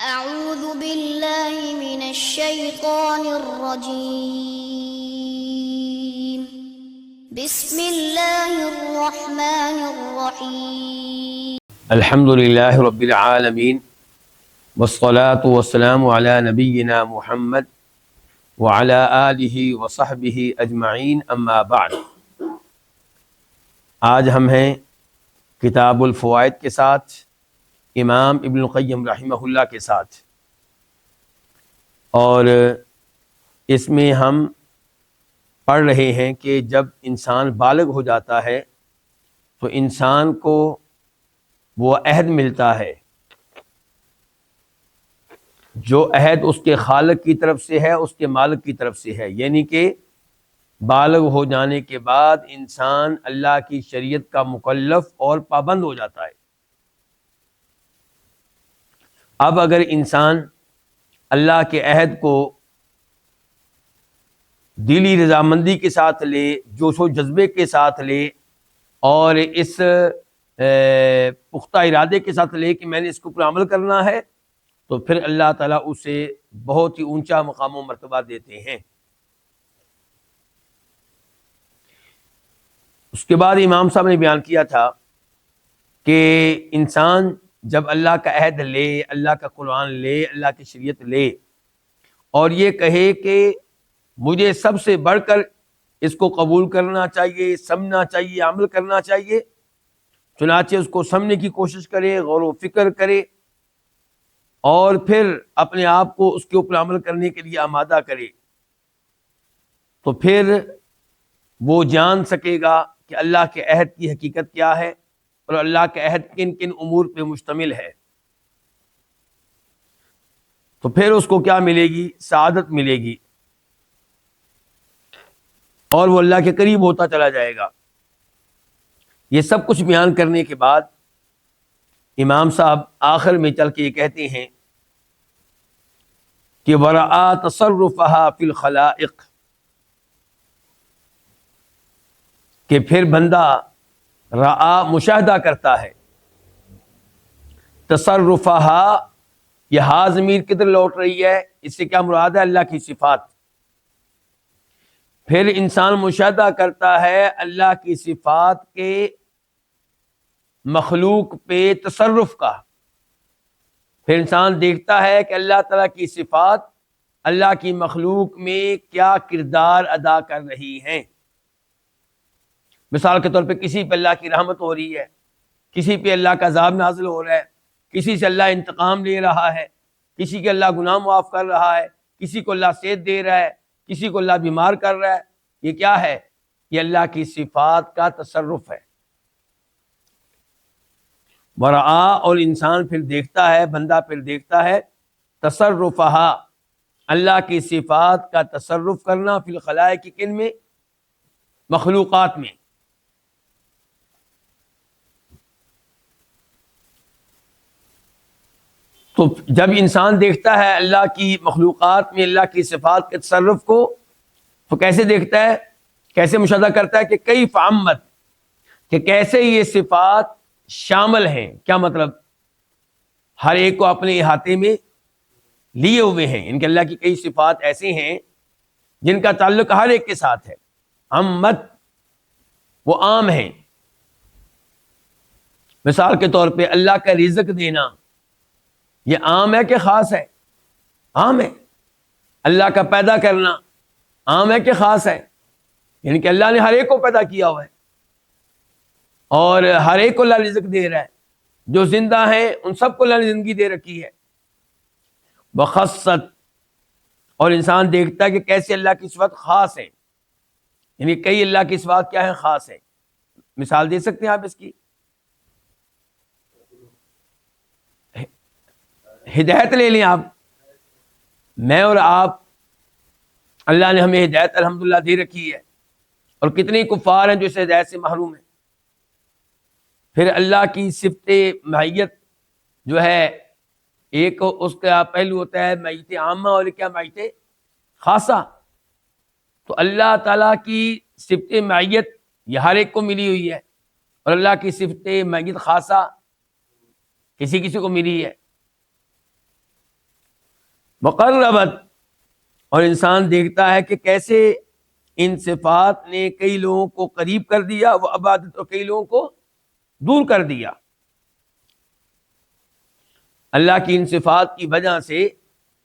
أعوذ بالله من الشيطان الرجيم بسم الله الرحمن الرحيم الحمد للہ رب العالمین والصلاة والسلام علی نبینا محمد وعلی آلہ وصحبہ اجمعین اما بعد۔ آج ہم ہیں کتاب الفوائد کے ساتھ، امام ابن القیم رحمہ اللہ کے ساتھ، اور اس میں ہم پڑھ رہے ہیں کہ جب انسان بالغ ہو جاتا ہے تو انسان کو وہ عہد ملتا ہے جو عہد اس کے خالق کی طرف سے ہے، اس کے مالک کی طرف سے ہے، یعنی کہ بالغ ہو جانے کے بعد انسان اللہ کی شریعت کا مکلف اور پابند ہو جاتا ہے۔ اب اگر انسان اللہ کے عہد کو دلی رضامندی کے ساتھ لے، جوش و جذبے کے ساتھ لے، اور اس پختہ ارادے کے ساتھ لے کہ میں نے اس کے اوپر عمل کرنا ہے، تو پھر اللہ تعالیٰ اسے بہت ہی اونچا مقام و مرتبہ دیتے ہیں۔ اس کے بعد امام صاحب نے بیان کیا تھا کہ انسان جب اللہ کا عہد لے، اللہ کا قرآن لے، اللہ کی شریعت لے، اور یہ کہے کہ مجھے سب سے بڑھ کر اس کو قبول کرنا چاہیے، سمجھنا چاہیے، عمل کرنا چاہیے، چنانچہ اس کو سمجھنے کی کوشش کرے، غور و فکر کرے، اور پھر اپنے آپ کو اس کے اوپر عمل کرنے کے لیے آمادہ کرے، تو پھر وہ جان سکے گا کہ اللہ کے عہد کی حقیقت کیا ہے اور اللہ کا عہد کن کن امور پہ مشتمل ہے۔ تو پھر اس کو کیا ملے گی؟ سعادت ملے گی، اور وہ اللہ کے قریب ہوتا چلا جائے گا۔ یہ سب کچھ بیان کرنے کے بعد امام صاحب آخر میں چل کے یہ کہتے ہیں کہ وَرَآ تَصَرُّفَهَا فِي الْخَلَائِقِ، کہ پھر بندہ رعا مشاہدہ کرتا ہے، تصرفها، یہ ہا ضمیر کدھر لوٹ رہی ہے؟ اس سے کیا مراد ہے؟ اللہ کی صفات۔ پھر انسان مشاہدہ کرتا ہے اللہ کی صفات کے مخلوق پہ تصرف کا، پھر انسان دیکھتا ہے کہ اللہ تعالیٰ کی صفات اللہ کی مخلوق میں کیا کردار ادا کر رہی ہیں۔ مثال کے طور پہ کسی پہ اللہ کی رحمت ہو رہی ہے، کسی پہ اللہ کا عذاب نازل ہو رہا ہے، کسی سے اللہ انتقام لے رہا ہے، کسی کے اللہ گناہ معاف کر رہا ہے، کسی کو اللہ صحت دے رہا ہے، کسی کو اللہ بیمار کر رہا ہے۔ یہ کیا ہے؟ یہ اللہ کی صفات کا تصرف ہے۔ ورعا، اور انسان پھر دیکھتا ہے، بندہ پھر دیکھتا ہے تصرفہا، اللہ کی صفات کا تصرف کرنا، فی الخلائق کی کن میں؟ مخلوقات میں۔ تو جب انسان دیکھتا ہے اللہ کی مخلوقات میں اللہ کی صفات کے تصرف کو، تو کیسے دیکھتا ہے، کیسے مشاہدہ کرتا ہے؟ کہ کیف عمت، کہ کیسے یہ صفات شامل ہیں۔ کیا مطلب؟ ہر ایک کو اپنے احاطے میں لیے ہوئے ہیں، ان کے اللہ کی کئی صفات ایسے ہیں جن کا تعلق ہر ایک کے ساتھ ہے۔ عمت، وہ عام ہیں۔ مثال کے طور پہ اللہ کا رزق دینا، یہ عام ہے کہ خاص ہے؟ عام ہے۔ اللہ کا پیدا کرنا عام ہے کہ خاص ہے؟ یعنی کہ اللہ نے ہر ایک کو پیدا کیا ہوا ہے، اور ہر ایک کو اللہ رزق دے رہا ہے۔ جو زندہ ہیں ان سب کو اللہ نے زندگی دے رکھی ہے۔ وخصت، اور انسان دیکھتا ہے کہ کیسے اللہ کی صفات خاص ہیں، یعنی کئی اللہ کی صفات کیا ہیں؟ خاص ہیں۔ مثال دے سکتے ہیں آپ اس کی؟ ہدایت لے لیں آپ، میں اور آپ، اللہ نے ہمیں ہدایت الحمدللہ دے رکھی ہے، اور کتنے کفار ہیں جو اس ہدایت سے محروم ہیں۔ پھر اللہ کی صفت معیت جو ہے، ایک اس کا پہلو ہوتا ہے معیت عامہ، اور کیا؟ معیت خاصہ۔ تو اللہ تعالیٰ کی صفت معیت یہ ہر ایک کو ملی ہوئی ہے، اور اللہ کی صفت معیت خاصہ کسی کسی کو ملی ہے۔ وقربت، اور انسان دیکھتا ہے کہ کیسے ان صفات نے کئی لوگوں کو قریب کر دیا، وہ عبادت، اور کئی لوگوں کو دور کر دیا۔ اللہ کی ان صفات کی وجہ سے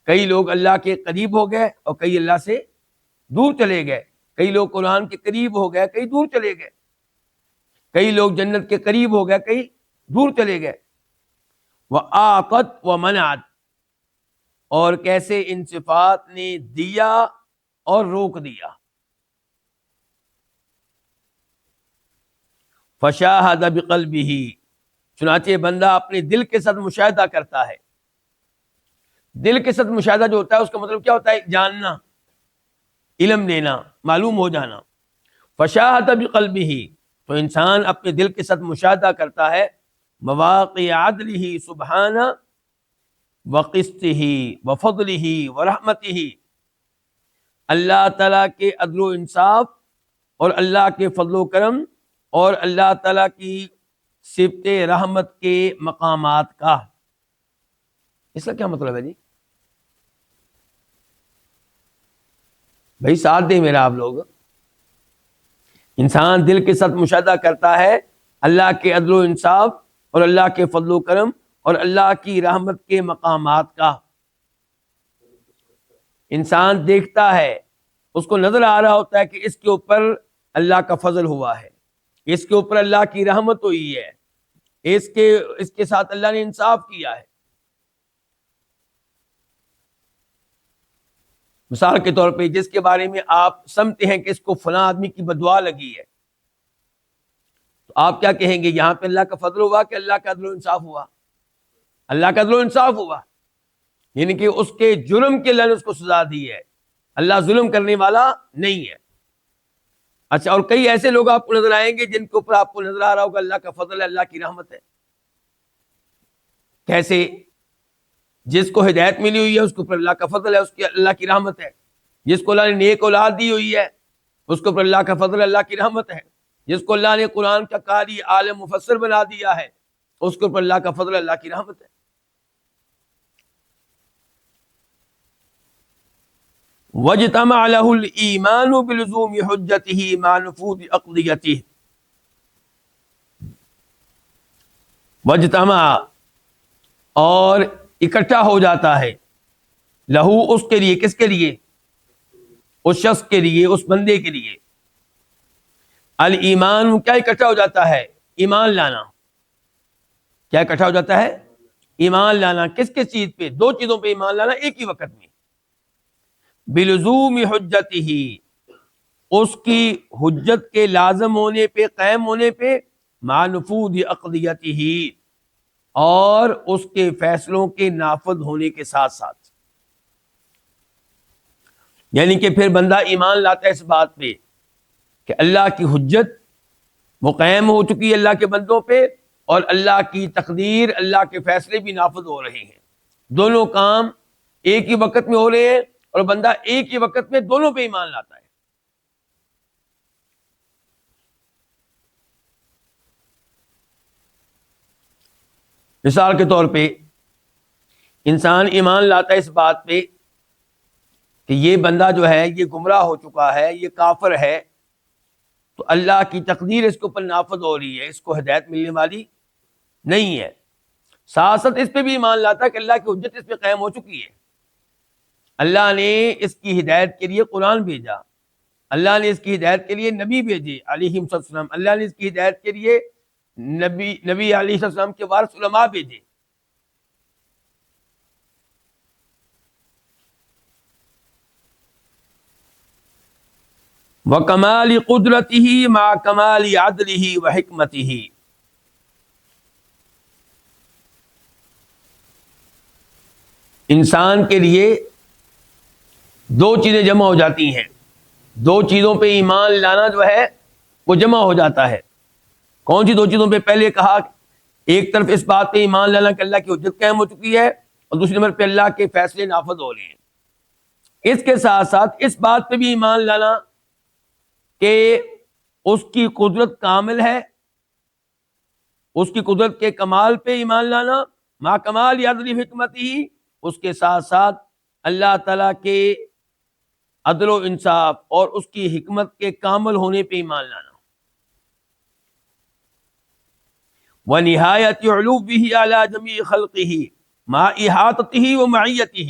کئی لوگ اللہ کے قریب ہو گئے اور کئی اللہ سے دور چلے گئے، کئی لوگ قرآن کے قریب ہو گئے، کئی دور چلے گئے، کئی لوگ جنت کے قریب ہو گئے، کئی دور چلے گئے۔ وَآقَتْ وَمَنَعَتْ، اور کیسے ان صفات نے دیا اور روک دیا۔ فَشَاهَدَ بِقَلْبِهِ، چنانچہ بندہ اپنے دل کے ساتھ مشاہدہ کرتا ہے۔ دل کے ساتھ مشاہدہ جو ہوتا ہے اس کا مطلب کیا ہوتا ہے؟ جاننا، علم لینا، معلوم ہو جانا۔ فَشَاهَدَ بِقَلْبِهِ، تو انسان اپنے دل کے ساتھ مشاہدہ کرتا ہے مواقع عدلہ سبحانہ وقسطہ وفضلہ ورحمتہ، اللہ تعالیٰ کے عدل و انصاف اور اللہ کے فضل و کرم اور اللہ تعالیٰ کی صفت رحمت کے مقامات کا۔ اس کا کیا مطلب ہے جی؟ بھائی ساتھ دیں میرا آپ لوگ۔ انسان دل کے ساتھ مشاہدہ کرتا ہے اللہ کے عدل و انصاف اور اللہ کے فضل و کرم اور اللہ کی رحمت کے مقامات کا۔ انسان دیکھتا ہے، اس کو نظر آ رہا ہوتا ہے کہ اس کے اوپر اللہ کا فضل ہوا ہے، اس کے اوپر اللہ کی رحمت ہوئی ہے، اس کے ساتھ اللہ نے انصاف کیا ہے۔ مثال کے طور پہ جس کے بارے میں آپ سمجھتے ہیں کہ اس کو فلاں آدمی کی بددعا لگی ہے، تو آپ کیا کہیں گے؟ یہاں پہ اللہ کا فضل ہوا کہ اللہ کا عدل و انصاف ہوا؟ اللہ کا عدل و انصاف ہوا، یعنی کہ اس کے جرم کے لیے اس کو سزا دی ہے، اللہ ظلم کرنے والا نہیں ہے۔ اچھا، اور کئی ایسے لوگ آپ کو نظر آئیں گے جن کے اوپر آپ کو نظر آ رہا ہوگا اللہ کا فضل ہے، اللہ کی رحمت ہے۔ کیسے؟ جس کو ہدایت ملی ہوئی ہے اس کے اوپر اللہ کا فضل ہے، اس کی اللہ کی رحمت ہے۔ جس کو اللہ نے نیک اولاد دی ہوئی ہے اس کے اوپر اللہ کا فضل ہے، اللہ کی رحمت ہے۔ جس کو اللہ نے قرآن کا قاری عالم مفسر بنا دیا ہے اس کے اوپر اللہ کا فضل ہے، اللہ کی رحمت ہے۔ وَاجْتَمَعَ لَهُ الْإِيمَانُ بِلُزُومِ حُجَّتِهِ مَعَ نُفُوذِ أَقْضِيَتِهِ۔ وَاجْتَمَعَ، اور اکٹھا ہو جاتا ہے، لہو اس کے لیے، کس کے لیے؟ اس شخص کے لیے، اس بندے کے لیے۔ الایمان، کیا اکٹھا ہو جاتا ہے؟ ایمان لانا۔ کیا اکٹھا ہو جاتا ہے؟ ایمان لانا۔ کس کس چیز پہ؟ دو چیزوں پہ ایمان لانا ایک ہی وقت میں۔ بلزوم حجتہ، اس کی حجت کے لازم ہونے پہ، قائم ہونے پہ، مع نفوذ اقضیتہ، اور اس کے فیصلوں کے نافذ ہونے کے ساتھ ساتھ۔ یعنی کہ پھر بندہ ایمان لاتا ہے اس بات پہ کہ اللہ کی حجت وہ قائم ہو چکی ہے اللہ کے بندوں پہ، اور اللہ کی تقدیر، اللہ کے فیصلے بھی نافذ ہو رہے ہیں۔ دونوں کام ایک ہی وقت میں ہو رہے ہیں اور بندہ ایک ہی وقت میں دونوں پہ ایمان لاتا ہے۔ مثال کے طور پہ انسان ایمان لاتا ہے اس بات پہ کہ یہ بندہ جو ہے یہ گمراہ ہو چکا ہے، یہ کافر ہے، تو اللہ کی تقدیر اس کے اوپر نافذ ہو رہی ہے، اس کو ہدایت ملنے والی نہیں ہے۔ ساتھ ساتھ اس پہ بھی ایمان لاتا ہے کہ اللہ کی حجت اس پہ قائم ہو چکی ہے، اللہ نے اس کی ہدایت کے لیے قرآن بھیجا، اللہ نے اس کی ہدایت کے لیے نبی بھیجے علیہ السلام، اللہ نے اس کی ہدایت کے لیے نبی علیہ السلام کے وارث علماء بھیجے۔ وَكَمَالِ قُدْرَتِهِ مَعَ كَمَالِ عَدْلِهِ وَحِكْمَتِهِ، انسان کے لیے دو چیزیں جمع ہو جاتی ہیں، دو چیزوں پہ ایمان لانا جو ہے وہ جمع ہو جاتا ہے۔ کون سی دو چیزوں پہ؟ پہلے کہا ایک طرف اس بات پہ ایمان لانا کہ اللہ کی حجت قائم ہو چکی ہے، اور دوسری نمبر پہ اللہ کے فیصلے نافذ ہو رہے ہیں۔ اس کے ساتھ ساتھ اس بات پہ بھی ایمان لانا کہ اس کی قدرت کامل ہے، اس کی قدرت کے کمال پہ ایمان لانا، مع کمال عدل حکمت ہی، اس کے ساتھ ساتھ اللہ تعالیٰ کے عدل و انصاف اور اس کی حکمت کے کامل ہونے پہ ایمان لانا. وَنِهَایَةِ عُلُوِّهِ عَلَى جَمِيعِ خَلْقِهِ مَعَ إِحَاطَتِهِ وَمَعِيَّتِهِ.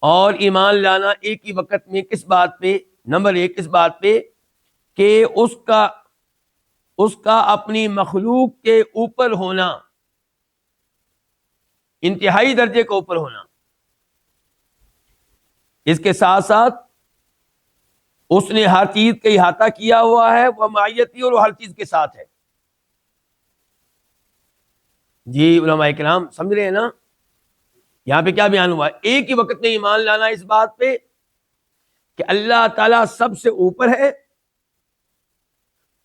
اور ایمان لانا ایک ہی وقت میں کس بات پہ؟ نمبر ایک اس بات پہ کہ اس کا اپنی مخلوق کے اوپر ہونا، انتہائی درجے کے اوپر ہونا. اس کے ساتھ ساتھ اس نے ہر چیز کا احاطہ کیا ہوا ہے، وہ معیتی، اور وہ ہر چیز کے ساتھ ہے. جی علماء کرام سمجھ رہے ہیں نا یہاں پہ کیا بیان ہوا؟ ایک ہی وقت میں ایمان لانا اس بات پہ کہ اللہ تعالیٰ سب سے اوپر ہے،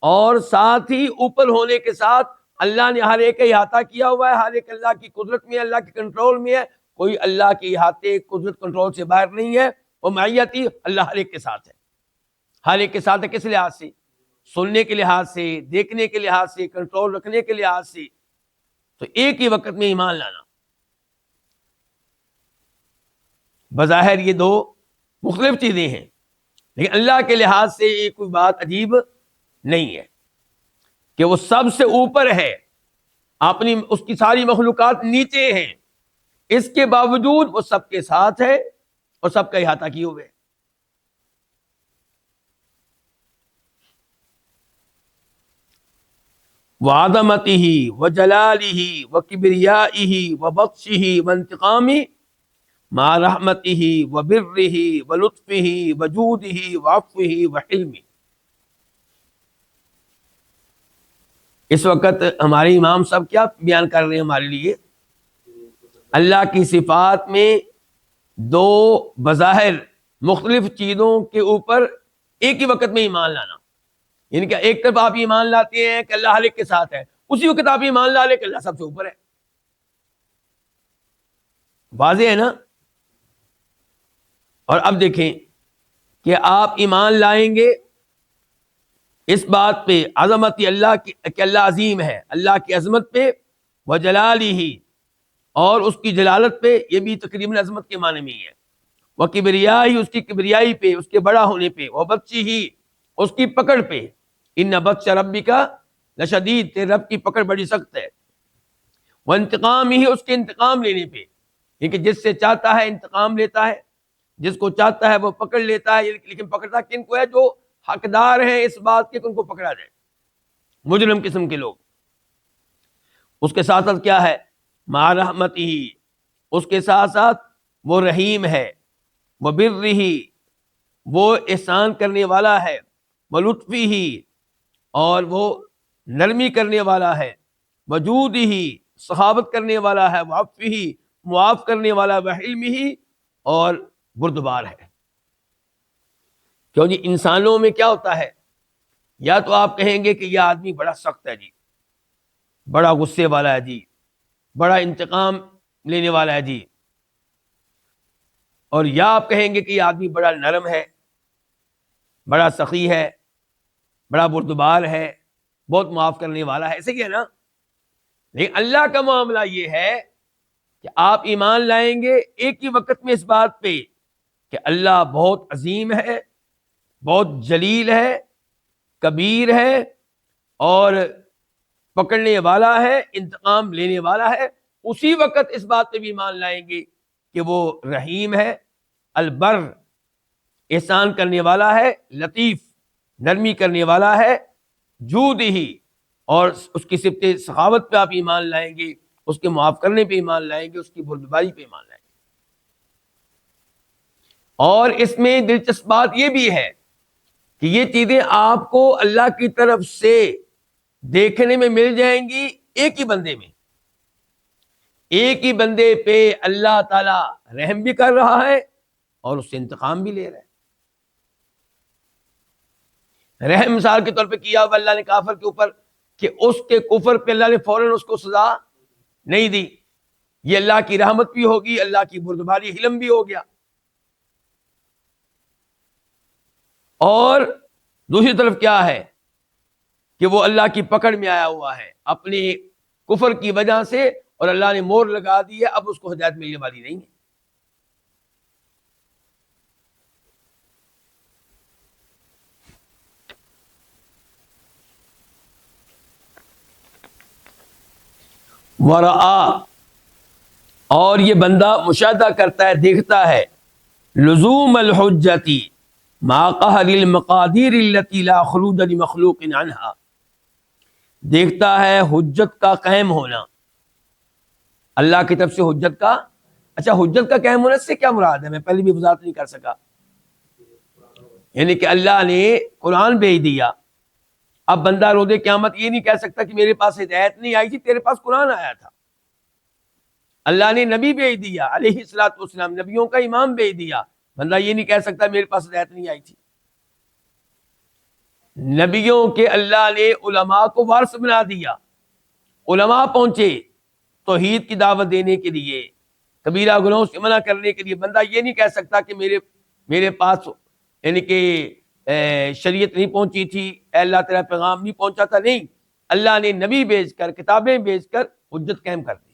اور ساتھ ہی اوپر ہونے کے ساتھ اللہ نے ہر ایک کا احاطہ کیا ہوا ہے، ہر ایک اللہ کی قدرت میں، اللہ کے کنٹرول میں ہے، کوئی اللہ کے احاطے قدرت کنٹرول سے باہر نہیں ہے. وہ معیتی، اللہ ہر ایک کے ساتھ ہے. ہر ایک کے ساتھ ہے کس لحاظ سے؟ سننے کے لحاظ سے، دیکھنے کے لحاظ سے، کنٹرول رکھنے کے لحاظ سے. تو ایک ہی وقت میں ایمان لانا. بظاہر یہ دو مختلف چیزیں ہیں، لیکن اللہ کے لحاظ سے یہ کوئی بات عجیب نہیں ہے کہ وہ سب سے اوپر ہے، اپنی اس کی ساری مخلوقات نیچے ہیں، اس کے باوجود وہ سب کے ساتھ ہے اور سب کا احاطہ کیے ہوئے ہے. وعظمتہ وجلالہ وکبریائہ وبطشہ وانتقامہ مع رحمتہ وبرہ ولطفہ وجودہ وعفوہ وحلمہ. اس وقت ہمارے امام صاحب کیا بیان کر رہے ہیں ہمارے لیے؟ اللہ کی صفات میں دو بظاہر مختلف چیزوں کے اوپر ایک ہی وقت میں ایمان لانا. یعنی کہ ایک طرف آپ ایمان لاتے ہیں کہ اللہ ہر ایک کے ساتھ ہے، اسی وقت آپ ایمان لا لیں کہ اللہ سب سے اوپر ہے. واضح ہے نا؟ اور اب دیکھیں کہ آپ ایمان لائیں گے اس بات پہ، عظمت اللہ کی کہ اللہ عظیم ہے، اللہ کی عظمت پہ، وجلالہ اور اس کی جلالت پہ، یہ بھی تقریباً عظمت کے معنی میں ہی ہے، وکبریائہ اس کی کبریائی پہ، اس کے بڑا ہونے پہ، وبطشہ اس کی پکڑ پہ. ان بطش ربک لشدید، تیرے رب کی پکڑ بڑی سخت ہے. وانتقامہ اس کے انتقام لینے پہ، کیونکہ جس سے چاہتا ہے انتقام لیتا ہے، جس کو چاہتا ہے وہ پکڑ لیتا ہے. لیکن پکڑتا کن کو ہے؟ جو حقدار ہیں اس بات کے کہ ان کو پکڑا جائے، مجرم قسم کے لوگ. اس کے ساتھ ساتھ کیا ہے؟ مع رحمتہ اس کے ساتھ ساتھ وہ رحیم ہے، وبرہ وہ احسان کرنے والا ہے، ولطفہ اور وہ نرمی کرنے والا ہے، وجودہ سخاوت کرنے والا ہے، وعفوہ معاف کرنے والا، وحلمہ اور بردبار ہے. کیوں جی انسانوں میں کیا ہوتا ہے؟ یا تو آپ کہیں گے کہ یہ آدمی بڑا سخت ہے جی، بڑا غصے والا ہے جی، بڑا انتقام لینے والا ہے جی، اور یا آپ کہیں گے کہ یہ آدمی بڑا نرم ہے، بڑا سخی ہے، بڑا بردبار ہے، بہت معاف کرنے والا ہے. ایسے ہی ہے نا؟ لیکن اللہ کا معاملہ یہ ہے کہ آپ ایمان لائیں گے ایک ہی وقت میں اس بات پہ کہ اللہ بہت عظیم ہے، بہت جلیل ہے، کبیر ہے، اور پکڑنے والا ہے، انتقام لینے والا ہے. اسی وقت اس بات پہ بھی ایمان لائیں گے کہ وہ رحیم ہے، البر احسان کرنے والا ہے، لطیف نرمی کرنے والا ہے، جود ہی اور اس کی صفت سخاوت پہ آپ ایمان لائیں گے، اس کے معاف کرنے پہ ایمان لائیں گے، اس کی بردباری پہ ایمان لائیں گے. اور اس میں دلچسپ بات یہ بھی ہے کہ یہ چیزیں آپ کو اللہ کی طرف سے دیکھنے میں مل جائیں گی ایک ہی بندے میں. ایک ہی بندے پہ اللہ تعالی رحم بھی کر رہا ہے اور اس سے انتقام بھی لے رہا ہے. رحم مثال کے طور پہ کیا ہوا اللہ نے کافر کے اوپر کہ اس کے کفر پہ اللہ نے فوراً اس کو سزا نہیں دی. یہ اللہ کی رحمت بھی ہوگی، اللہ کی بردباری، حلم بھی ہو گیا. اور دوسری طرف کیا ہے کہ وہ اللہ کی پکڑ میں آیا ہوا ہے اپنے کفر کی وجہ سے، اور اللہ نے مور لگا دی ہے، اب اس کو ہدایت ملنے والی نہیں ہے. ورآ، اور یہ بندہ مشاہدہ کرتا ہے، دیکھتا ہے، لزوم الحجتی مع قہر المقادیر التي لا خلود لمخلوق عنها، دیکھتا ہے حجت کا قائم ہونا، اللہ کی طرف سے حجت کا۔ اچھا، حجت کا قائم ہونے سے کیا مراد ہے؟ میں پہلے بھی وضاحت نہیں کر سکا۔ یعنی کہ اللہ نے قرآن بھیج دیا، اب بندہ روز قیامت یہ نہیں کہہ سکتا کہ میرے پاس ہدایت نہیں آئی تھی، تیرے پاس قرآن آیا تھا۔ اللہ نے نبی بھیج دیا علیہ الصلوۃ والسلام، نبیوں کا امام بھیج دیا، بندہ یہ نہیں کہہ سکتا میرے پاس ہدایت نہیں آئی تھی۔ نبیوں کے اللہ نے علماء کو وارث بنا دیا، علماء پہنچے توحید کی دعوت دینے کے لیے، کبیرہ گناہوں سے منع کرنے کے لیے۔ بندہ یہ نہیں کہہ سکتا کہ میرے پاس یعنی کہ شریعت نہیں پہنچی تھی، اے اللہ تیرا پیغام نہیں پہنچا تھا، نہیں، اللہ نے نبی بھیج کر، کتابیں بھیج کر حجت قائم کر دی۔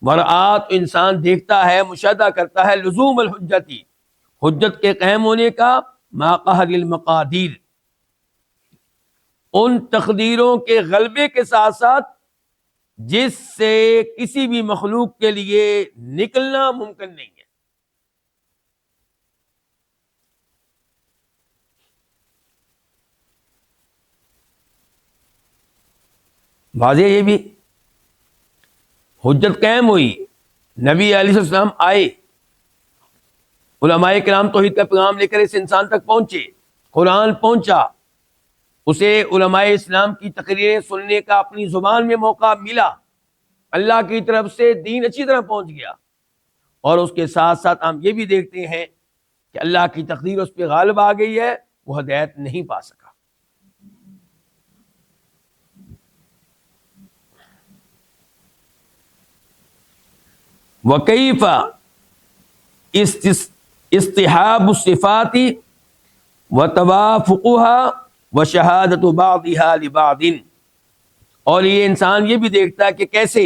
ورآت، انسان دیکھتا ہے، مشاہدہ کرتا ہے، لزوم الحجتی، حجت کے قائم ہونے کا، مع قہر المقادیر، ان تقدیروں کے غلبے کے ساتھ ساتھ جس سے کسی بھی مخلوق کے لیے نکلنا ممکن نہیں ہے۔ واضح، یہ بھی حجت قائم ہوئی، نبی علیہ السلام آئے، علماء کرام توحید کا پیغام لے کر اس انسان تک پہنچے، قرآن پہنچا، اسے علماء اسلام کی تقریریں سننے کا اپنی زبان میں موقع ملا، اللہ کی طرف سے دین اچھی طرح پہنچ گیا، اور اس کے ساتھ ساتھ ہم یہ بھی دیکھتے ہیں کہ اللہ کی تقدیر اس پہ غالب آ گئی ہے، وہ ہدایت نہیں پا سکا۔ وَكَيْفَ استحاب الصفات وتوافقها وشہادت بعضها لبعض، اور یہ انسان یہ بھی دیکھتا ہے کہ کیسے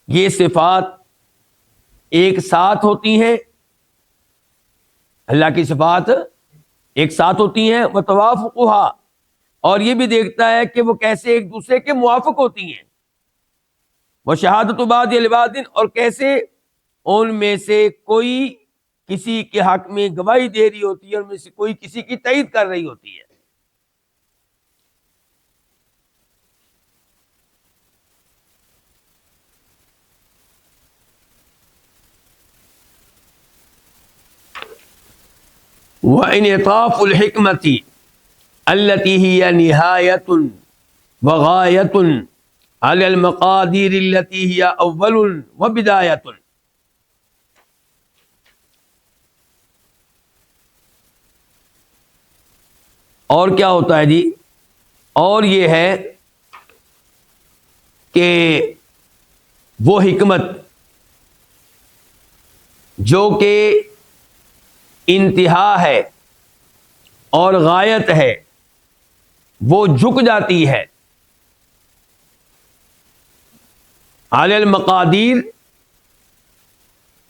یہ صفات ایک ساتھ ہوتی ہیں، اللہ کی صفات ایک ساتھ ہوتی ہیں، وتوافقها، اور یہ بھی دیکھتا ہے کہ وہ کیسے ایک دوسرے کے موافق ہوتی ہیں، وشہادت بعض لبعض، اور کیسے ان میں سے کوئی کسی کے حق میں گواہی دے رہی ہوتی ہے، اور ان میں سے کوئی کسی کی تائید کر رہی ہوتی ہے۔ وانعطاف الحکمت التي هي نهاية وغاية على المقادیر التي هي اول وبداية، اور کیا ہوتا ہے جی؟ اور یہ ہے کہ وہ حکمت جو کہ انتہا ہے اور غایت ہے، وہ جھک جاتی ہے علی المقادیر،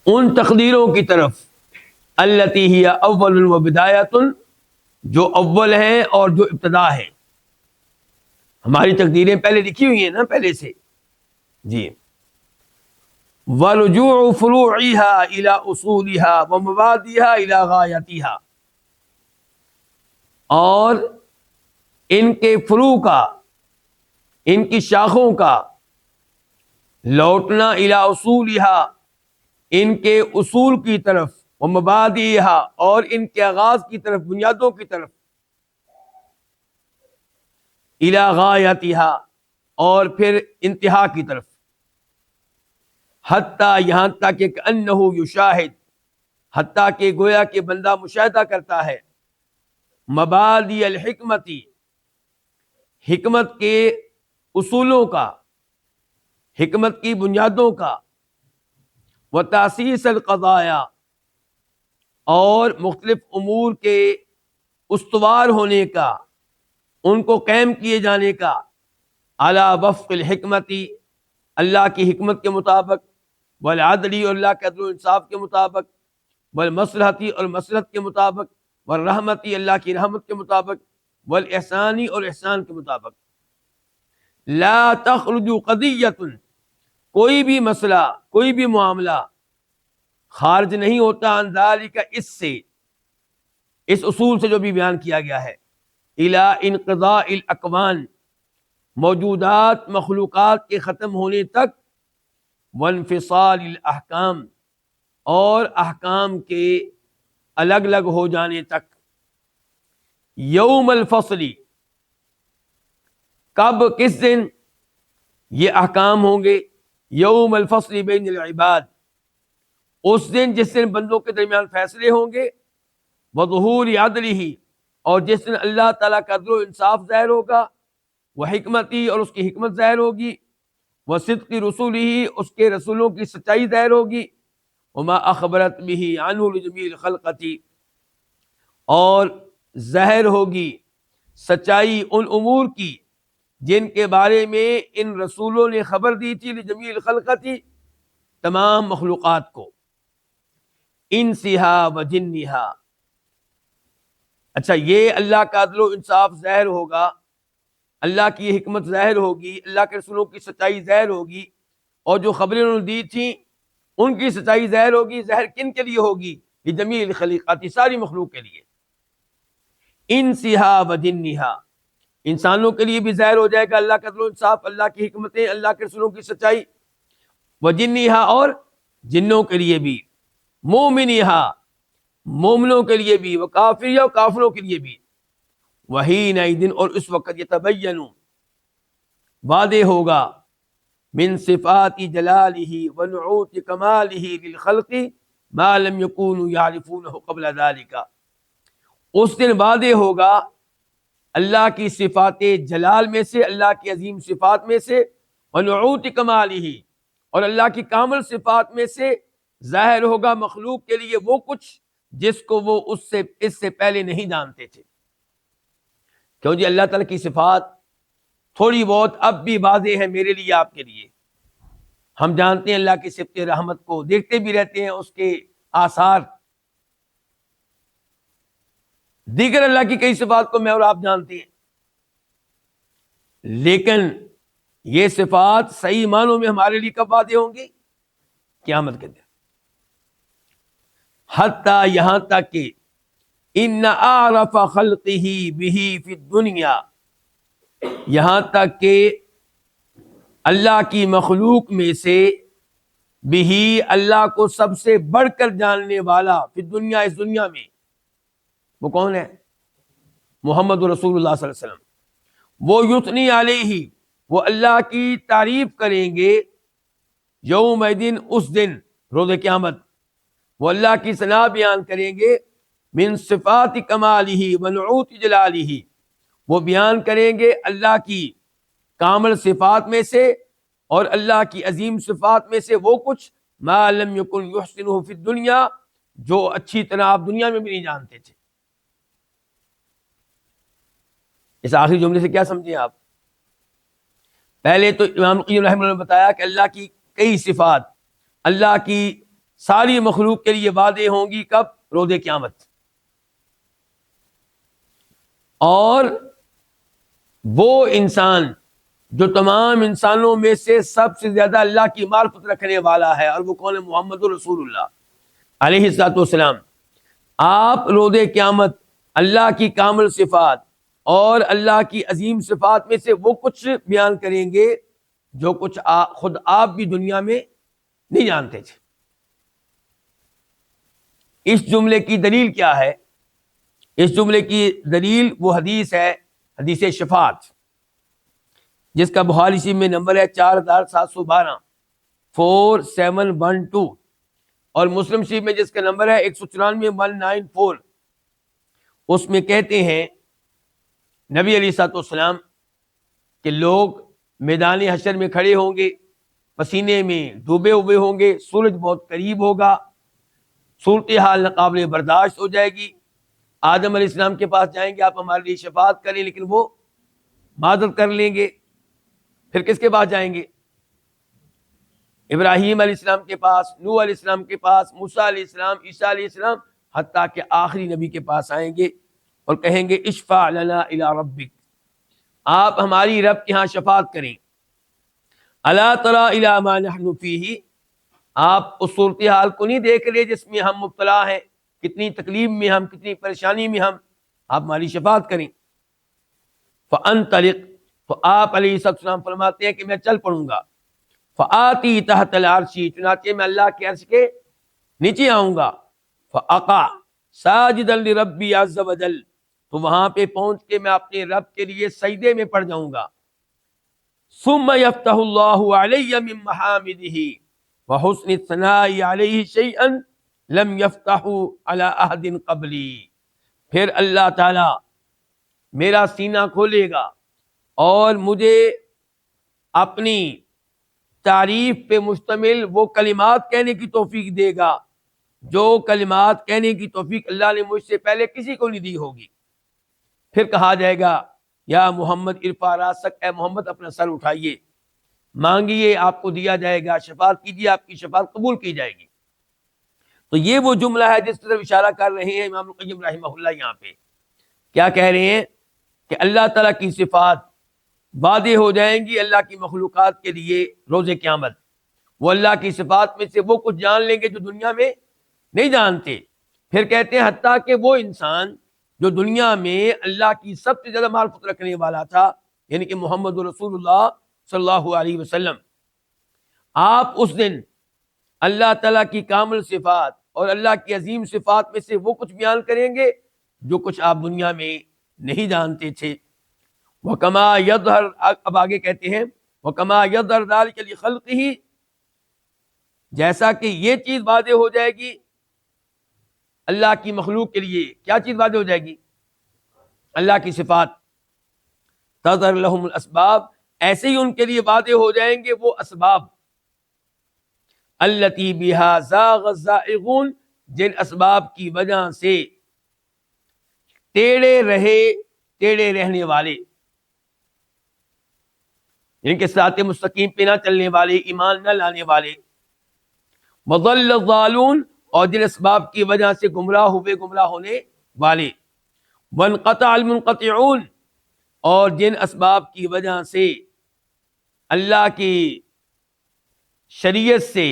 ان تقدیروں کی طرف، التی ہی اول و بدایۃ، جو اول ہیں اور جو ابتدا ہے۔ ہماری تقدیریں پہلے لکھی ہوئی ہیں نا، پہلے سے جی۔ ورجوع فروعها الى اصولها ومبادئها الى غایتها، اور ان کے فروع کا، ان کی شاخوں کا لوٹنا، الى اصولها، ان کے اصول کی طرف، ومبادئها، اور ان کے آغاز کی طرف، بنیادوں کی طرف، الى غایتها، اور پھر انتہا کی طرف، حتیٰ، یہاں تک کہ انہ یشاہد، حتیٰ کہ گویا کہ بندہ مشاہدہ کرتا ہے، مبادئ الحکمتی، حکمت کے اصولوں کا، حکمت کی بنیادوں کا، وتاسیس القضایا، اور مختلف امور کے استوار ہونے کا، ان کو قائم کیے جانے کا، علی وفق الحکمتی، اللہ کی حکمت کے مطابق، والعدلی، اور اللہ کے عدل و انصاف کے مطابق، والمصلحتی، اور مصلحت کے مطابق، والرحمتی، اللہ کی رحمت کے مطابق، والاحسانی، اور احسان کے مطابق۔ لا تخرج قضیۃ، کوئی بھی مسئلہ، کوئی بھی معاملہ خارج نہیں ہوتا عن ذالک، اس سے، اس اصول سے جو بھی بیان کیا گیا ہے، الی انقضاء الاکوان، موجودات مخلوقات کے ختم ہونے تک، وانفصال الاحکام، اور احکام کے الگ الگ ہو جانے تک، یوم الفصل، کب، کس دن یہ احکام ہوں گے، یوم الفصل بین العباد، اس دن جس دن بندوں کے درمیان فیصلے ہوں گے، وظہور عدلہ، اور جس دن اللہ تعالیٰ کا عدل و انصاف ظاہر ہوگا، وحکمتی، اور اس کی حکمت ظاہر ہوگی، وصدق رسولہ، اس کے رسولوں کی سچائی ظاہر ہوگی، وما اخبرت به عنہ لجمیع الخلقۃ، اور ظاہر ہوگی سچائی ان امور کی جن کے بارے میں ان رسولوں نے خبر دی تھی، لجمیع الخلقۃ، تمام مخلوقات کو، انسہا و جنہا۔ اچھا، یہ اللہ کا عدل و انصاف ظاہر ہوگا، اللہ کی حکمت ظاہر ہوگی، اللہ کے رسولوں کی سچائی ظاہر ہوگی، اور جو خبریں انہوں نے دی تھیں ان کی سچائی ظاہر ہوگی۔ ظاہر کن کے لیے ہوگی؟ لجمیع الخلقات، ساری مخلوق کے لیے، انسہا و جنہا، انسانوں کے لیے بھی ظاہر ہو جائے گا اللہ کا عدل و انصاف، اللہ کی حکمتیں، اللہ کے رسولوں کی سچائی، وجنہا، اور جنوں کے لیے بھی، مومنہا، مومنوں کے لیے بھی، وکافرہ، اور کافروں کے لیے بھی، وحینئذ، اور اس وقت، یتبین، واضح ہوگا، من صفات جلالہ ونعوت کمالہ للخلق ما لم یکونوا یعرفونہ قبل ذلک، اس دن واضح ہوگا اللہ کی صفات جلال میں سے، اللہ کی عظیم صفات میں سے، ونعوت کمالہ، اور اللہ کی کامل صفات میں سے ظاہر ہوگا مخلوق کے لیے وہ کچھ جس کو وہ اس سے پہلے نہیں جانتے تھے۔ کیوں جی؟ اللہ تعالیٰ کی صفات تھوڑی بہت اب بھی واضح ہے میرے لیے، آپ کے لیے۔ ہم جانتے ہیں اللہ کی صفت رحمت کو، دیکھتے بھی رہتے ہیں اس کے آثار، دیگر اللہ کی کئی صفات کو میں اور آپ جانتے ہیں، لیکن یہ صفات صحیح معنوں میں ہمارے لیے کب واضح ہوں گی؟ قیامت کے دن، حتیٰ، یہاں تک کہ ان اعرف خلقہ بہ فی الدنیا، یہاں تک کہ اللہ کی مخلوق میں سے بہ، اللہ کو سب سے بڑھ کر جاننے والا، فی الدنیا، اس دنیا میں، وہ کون ہے؟ محمد رسول اللہ صلی اللہ علیہ وسلم۔ وہ یثنی علیہ، وہ اللہ کی تعریف کریں گے، یوم دن، اس دن، روز قیامت، وہ اللہ کی ثنا بیان کریں گے، من صفات کمالہ ونعوت جلالہ، وہ بیان کریں گے اللہ کی کامل صفات میں سے اور اللہ کی عظیم صفات میں سے وہ کچھ، ما لم یکن یحسنہ فی الدنیا، جو اچھی طرح آپ دنیا میں بھی نہیں جانتے تھے۔ اس آخری جملے سے کیا سمجھیں آپ؟ پہلے تو امام قیم رحمہ اللہ نے بتایا کہ اللہ کی کئی صفات اللہ کی ساری مخلوق کے لیے واضح ہوں گی، کب؟ روز قیامت۔ اور وہ انسان جو تمام انسانوں میں سے سب سے زیادہ اللہ کی معرفت رکھنے والا ہے، اور وہ کون ہے؟ محمد رسول اللہ علیہ الصلوۃ والسلام۔ آپ روز قیامت اللہ کی کامل صفات اور اللہ کی عظیم صفات میں سے وہ کچھ بیان کریں گے جو کچھ خود آپ بھی دنیا میں نہیں جانتے تھے۔ اس جملے کی دلیل کیا ہے؟ اس جملے کی دلیل وہ حدیث ہے، حدیث شفاعت، جس کا بخاری شریف میں نمبر ہے 4712، 4712، اور مسلم شریف میں جس کا نمبر ہے 194، 194۔ اس میں کہتے ہیں نبی علیہ الصلوۃ والسلام کہ لوگ میدان حشر میں کھڑے ہوں گے، پسینے میں ڈوبے ہوئے ہوں گے، سورج بہت قریب ہوگا، صورتحال ناقابل برداشت ہو جائے گی۔ آدم علیہ السلام کے پاس جائیں گے، آپ ہمارے لیے شفاعت کریں، لیکن وہ معذرت کر لیں گے۔ پھر کس کے پاس جائیں گے؟ ابراہیم علیہ السلام کے پاس، نوح علیہ السلام کے پاس، موسیٰ علیہ السلام، عیسیٰ علیہ السلام، حتیٰ کہ آخری نبی کے پاس آئیں گے اور کہیں گے اشفع لنا الی ربک، آپ ہماری رب کے ہاں شفاعت کریں. الا تری الی ما نحن فیہ، آپ اس صورتحال کو نہیں دیکھ رہے جس میں ہم مبتلا ہیں، کتنی تکلیف میں ہم، کتنی پریشانی میں ہم، آپ ہماری شفاعت کریں. فانطلق، تو آپ علیہ السلام فرماتے ہیں کہ میں چل پڑوں گا. فآتی تحت العرش، چنانچہ میں اللہ کے عرش کے نیچے آؤں گا. فاقع ساجدا لربی عز وجل، تو وہاں پہ پہنچ کے میں اپنے رب کے لیے سجدے میں پڑ جاؤں گا. ثم يفتح الله علي من محامده وحسن الثناء عليه شيئا لم يفتحه على احد قبلي، پھر اللہ تعالی میرا سینہ کھولے گا اور مجھے اپنی تعریف پہ مشتمل وہ کلمات کہنے کی توفیق دے گا جو کلمات کہنے کی توفیق اللہ نے مجھ سے پہلے کسی کو نہیں دی ہوگی. پھر کہا جائے گا یا محمد ارفع راسک، اے محمد اپنا سر اٹھائیے، مانگیے آپ کو دیا جائے گا، شفاعت کیجیے آپ کی شفاعت قبول کی جائے گی. تو یہ وہ جملہ ہے جس طرف اشارہ کر رہے ہیں امام القیم رحمہ اللہ. یہاں پہ کیا کہہ رہے ہیں کہ اللہ تعالیٰ کی صفات واضح ہو جائیں گی اللہ کی مخلوقات کے لیے روز قیامت. وہ اللہ کی صفات میں سے وہ کچھ جان لیں گے جو دنیا میں نہیں جانتے. پھر کہتے ہیں حتیٰ کہ وہ انسان جو دنیا میں اللہ کی سب سے زیادہ معرفت رکھنے والا تھا، یعنی کہ محمد رسول اللہ صلی اللہ علیہ وسلم، آپ اس دن اللہ تعالیٰ کی کامل صفات اور اللہ کی عظیم صفات میں سے وہ کچھ بیان کریں گے جو کچھ آپ دنیا میں نہیں جانتے تھے. وَكَمَا يَظْهَرُ، اب آگے کہتے ہیں وَكَمَا يَظْهَرُ ذَلِكَ لِخَلْقِهِ، جیسا کہ یہ چیز واضح ہو جائے گی اللہ کی مخلوق کے لیے. کیا چیز واضح ہو جائے گی؟ اللہ کی صفات. تظہر لہم الاسباب، ایسے ہی ان کے لیے واضح ہو جائیں گے وہ اسباب، التی بہا زاغ الزائغون، جن اسباب کی وجہ سے ٹیڑے رہنے والے، ان کے صراط مستقیم پہ نہ چلنے والے، ایمان نہ لانے والے، وضل الضالون، اور جن اسباب کی وجہ سے گمراہ ہونے والے، وانقطع المنقطعون، اور جن اسباب کی وجہ سے اللہ کی شریعت سے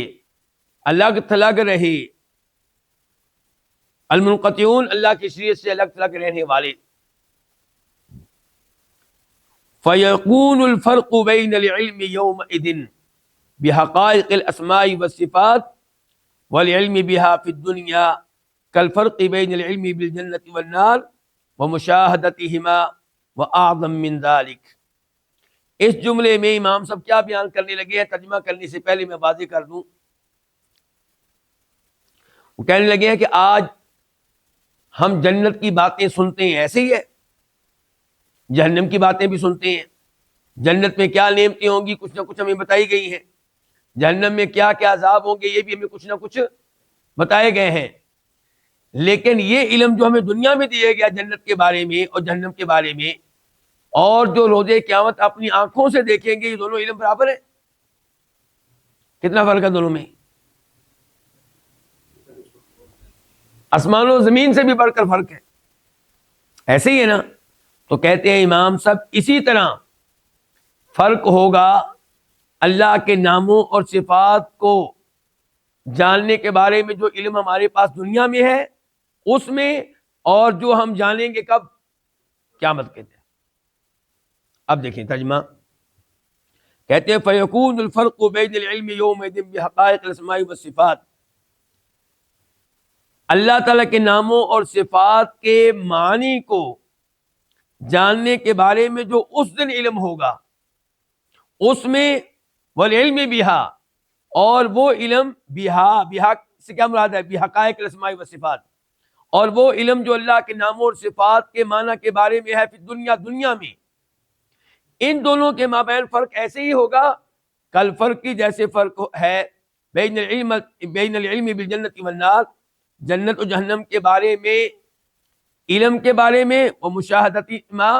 الگ تھلگ رہے، المنقطعون، اللہ کی شریعت سے الگ تھلگ رہنے والے. فَيَكُونُ الْفَرْقُ بَيْنَ الْعِلْمِ يَوْمَئِذٍ بِحَقَائِقِ الْأَسْمَاءِ وَالصِّفَاتِ وَالْعِلْمِ بِهَا فِي الدُّنْيَا كَالْفَرْقِ بَيْنَ الْعِلْمِ بِالْجَنَّةِ وَالنَّارِ وَمُشَاهَدَتِهِمَا وَأَعْظَمُ مِنْ ذَلِكَ. اس جملے میں امام صاحب کیا بیان کرنے لگے ہیں؟ ترجمہ کرنے سے پہلے میں واضح کر دوں، وہ کہنے لگے ہیں کہ آج ہم جنت کی باتیں سنتے ہیں، ایسے ہی ہے، جہنم کی باتیں بھی سنتے ہیں. جنت میں کیا نعمتیں ہوں گی کچھ نہ کچھ ہمیں بتائی گئی ہیں، جہنم میں کیا کیا عذاب ہوں گے یہ بھی ہمیں کچھ نہ کچھ بتائے گئے ہیں. لیکن یہ علم جو ہمیں دنیا میں دیا گیا جنت کے بارے میں اور جہنم کے بارے میں، اور جو روز قیامت اپنی آنکھوں سے دیکھیں گے، یہ دونوں علم برابر ہیں؟ کتنا فرق ہے دونوں میں؟ آسمان و زمین سے بھی بڑھ کر فرق ہے. ایسے ہی ہے نا؟ تو کہتے ہیں امام صاحب اسی طرح فرق ہوگا اللہ کے ناموں اور صفات کو جاننے کے بارے میں جو علم ہمارے پاس دنیا میں ہے اس میں، اور جو ہم جانیں گے کب؟ قیامت کے دن. اب دیکھیں ترجمہ، کہتے ہیں فَيَكُونُ الْفَرْقُ بَيْنَ الْعِلْمِ يَوْمَئِذٍ بِحَقَائِقِ الْأَسْمَاءِ وَالصِّفَاتِ، اللہ تعالیٰ کے ناموں اور صفات کے معنی کو جاننے کے بارے میں جو اس دن علم ہوگا اس میں، وَالْعِلْمِ بِهَا، اور وہ علم بِهَا سے کیا مراد ہے؟ بِحَقَائِقِ الْأَسْمَاءِ وَالصِّفَاتِ، اور وہ علم جو اللہ کے ناموں اور صفات کے معنی کے بارے میں ہے فی دنیا میں، ان دونوں کے مابین فرق ایسے ہی ہوگا کل فرق کی جیسے فرق ہے بین العلم بالجنت والنار، جنت و جہنم کے بارے میں، علم کے بارے میں، وہ مشاہدتی ما،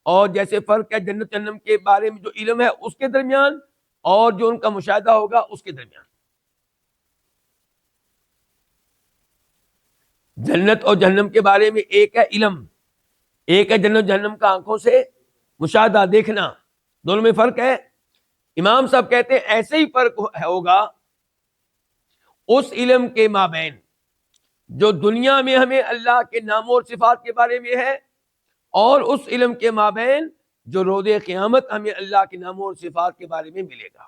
اور جیسے فرق ہے جنت جہنم کے بارے میں جو علم ہے اس کے درمیان اور جو ان کا مشاہدہ ہوگا اس کے درمیان. جنت اور جہنم کے بارے میں ایک ہے علم، ایک ہے جنت جہنم کا آنکھوں سے مشاہدہ دیکھنا، دونوں میں فرق ہے۔ امام صاحب کہتے ہیں ایسے ہی فرق ہوگا اس علم کے مابین جو دنیا میں ہمیں اللہ کے ناموں اور صفات کے بارے میں ہے، اور اس علم کے مابین جو روز قیامت ہمیں اللہ کے ناموں اور صفات کے بارے میں ملے گا۔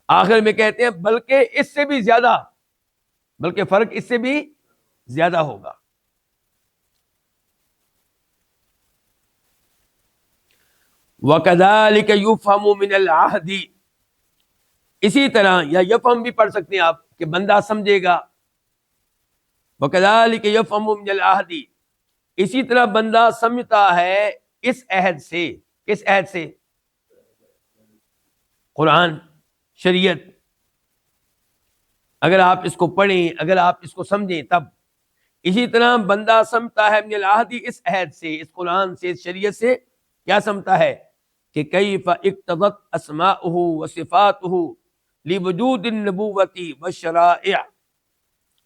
آخر میں کہتے ہیں بلکہ اس سے بھی زیادہ، بلکہ فرق اس سے بھی زیادہ ہوگا۔ وَكَذَلِكَ يُفْهَمُ مِنَ الْعَهْدِ، اسی طرح یا یفہم بھی پڑھ سکتے ہیں آپ کہ بندہ سمجھے گا۔ وَكَذَلِكَ يَفْهَمُ مِنَ الْعَهْدِ، اسی طرح بندہ سمجھتا ہے اس عہد سے۔ کس عہد سے؟ قرآن، شریعت۔ اگر آپ اس کو پڑھیں، اگر آپ اس کو سمجھیں تب۔ اسی طرح بندہ سمجھتا ہے من العہد، اس عہد سے، اس قرآن سے، اس شریعت سے کیا سمجھتا ہے کہ کیف اقتضت اسماؤہ وصفاتہ لوجود النبوۃ والشرائع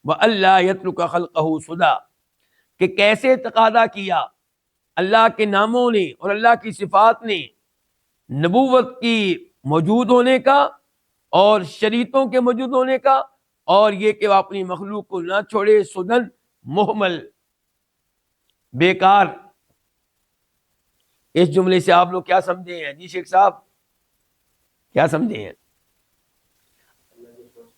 والا یترک خلقہ سدی، کہ کیسے تقاضا کیا اللہ کے ناموں نے اور اللہ کی صفات نے نبوت کی موجود ہونے کا اور شریعتوں کے موجود ہونے کا، اور یہ کہ وہ اپنی مخلوق کو نہ چھوڑے سدن، محمل، بیکار۔ اس جملے سے آپ لوگ کیا سمجھے ہیں جی شیخ صاحب، کیا سمجھے ہیں؟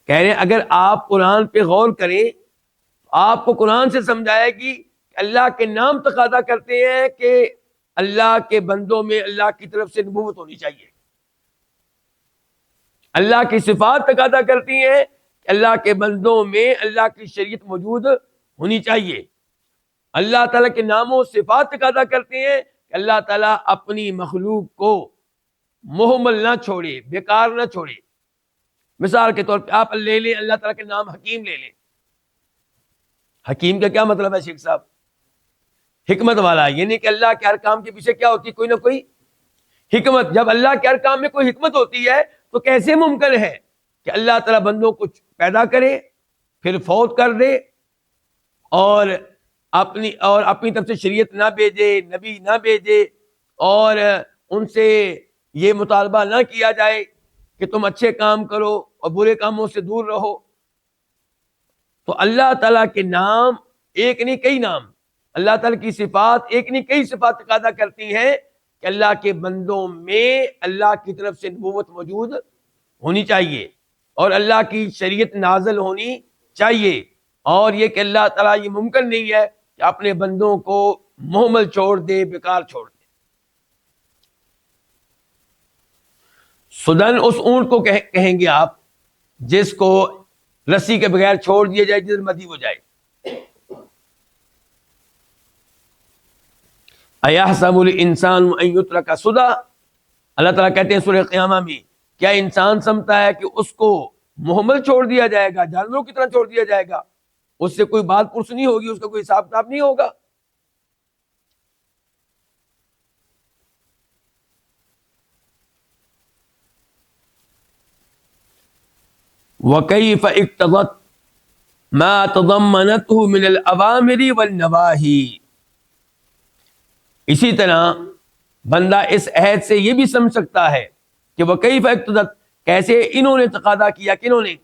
کہہ رہے ہیں اگر آپ قرآن پہ غور کریں تو آپ کو قرآن سے سمجھائے گی کہ اللہ کے نام تقاضا کرتے ہیں کہ اللہ کے بندوں میں اللہ کی طرف سے نبوت ہونی چاہیے۔ اللہ کی صفات تقاضا کرتی ہیں کہ اللہ کے بندوں میں اللہ کی شریعت موجود ہونی چاہیے۔ اللہ تعالیٰ کے ناموں صفات تقاضا کرتے ہیں کہ اللہ تعالیٰ اپنی مخلوق کو محمل نہ چھوڑے، بیکار نہ چھوڑے۔ مثال کے طور پہ آپ لے لیں اللہ تعالیٰ کے نام حکیم لے لیں۔ حکیم کا کیا مطلب ہے شیخ صاحب؟ حکمت والا، یعنی کہ اللہ کے ہر کام کے پیچھے کیا ہوتی ہے؟ کوئی نہ کوئی حکمت۔ جب اللہ کے ہر کام میں کوئی حکمت ہوتی ہے تو کیسے ممکن ہے کہ اللہ تعالیٰ بندوں کو پیدا کرے، پھر فوت کر دے، اور اپنی طرف سے شریعت نہ بھیجے، نبی نہ بھیجے، اور ان سے یہ مطالبہ نہ کیا جائے کہ تم اچھے کام کرو اور برے کاموں سے دور رہو۔ تو اللہ تعالیٰ کے نام ایک نہیں کئی نام، اللہ تعالیٰ کی صفات ایک نہیں کئی صفات تقاضا کرتی ہیں کہ اللہ کے بندوں میں اللہ کی طرف سے نبوت موجود ہونی چاہیے اور اللہ کی شریعت نازل ہونی چاہیے، اور یہ کہ اللہ تعالیٰ یہ ممکن نہیں ہے کہ اپنے بندوں کو محمل چھوڑ دے، بیکار چھوڑ دے۔ سدن اس اونٹ کو کہیں گے آپ جس کو رسی کے بغیر چھوڑ دیا جائے، جدھر مرضی وہ جائے۔ ایحسب الانسان ان یترک سدی، اللہ تعالیٰ کہتے ہیں سورہ قیامہ میں، کیا انسان سمجھتا ہے کہ اس کو محمل چھوڑ دیا جائے گا، جانوروں کی طرح چھوڑ دیا جائے گا، اس سے کوئی بات پرس نہیں ہوگی، اس کا کوئی حساب کتاب نہیں ہوگا؟ وَكَيْفَ اقْتَضَتْ مَا تَضَمَّنَتْهُ مِنَ الْأَوَامِرِ وَالنَّوَاهِي، اسی طرح بندہ اس عہد سے یہ بھی سمجھ سکتا ہے کہ وَكَيْفَ اقْتَضَتْ، کیسے انہوں نے تقاضا کیا، کنہوں نے؟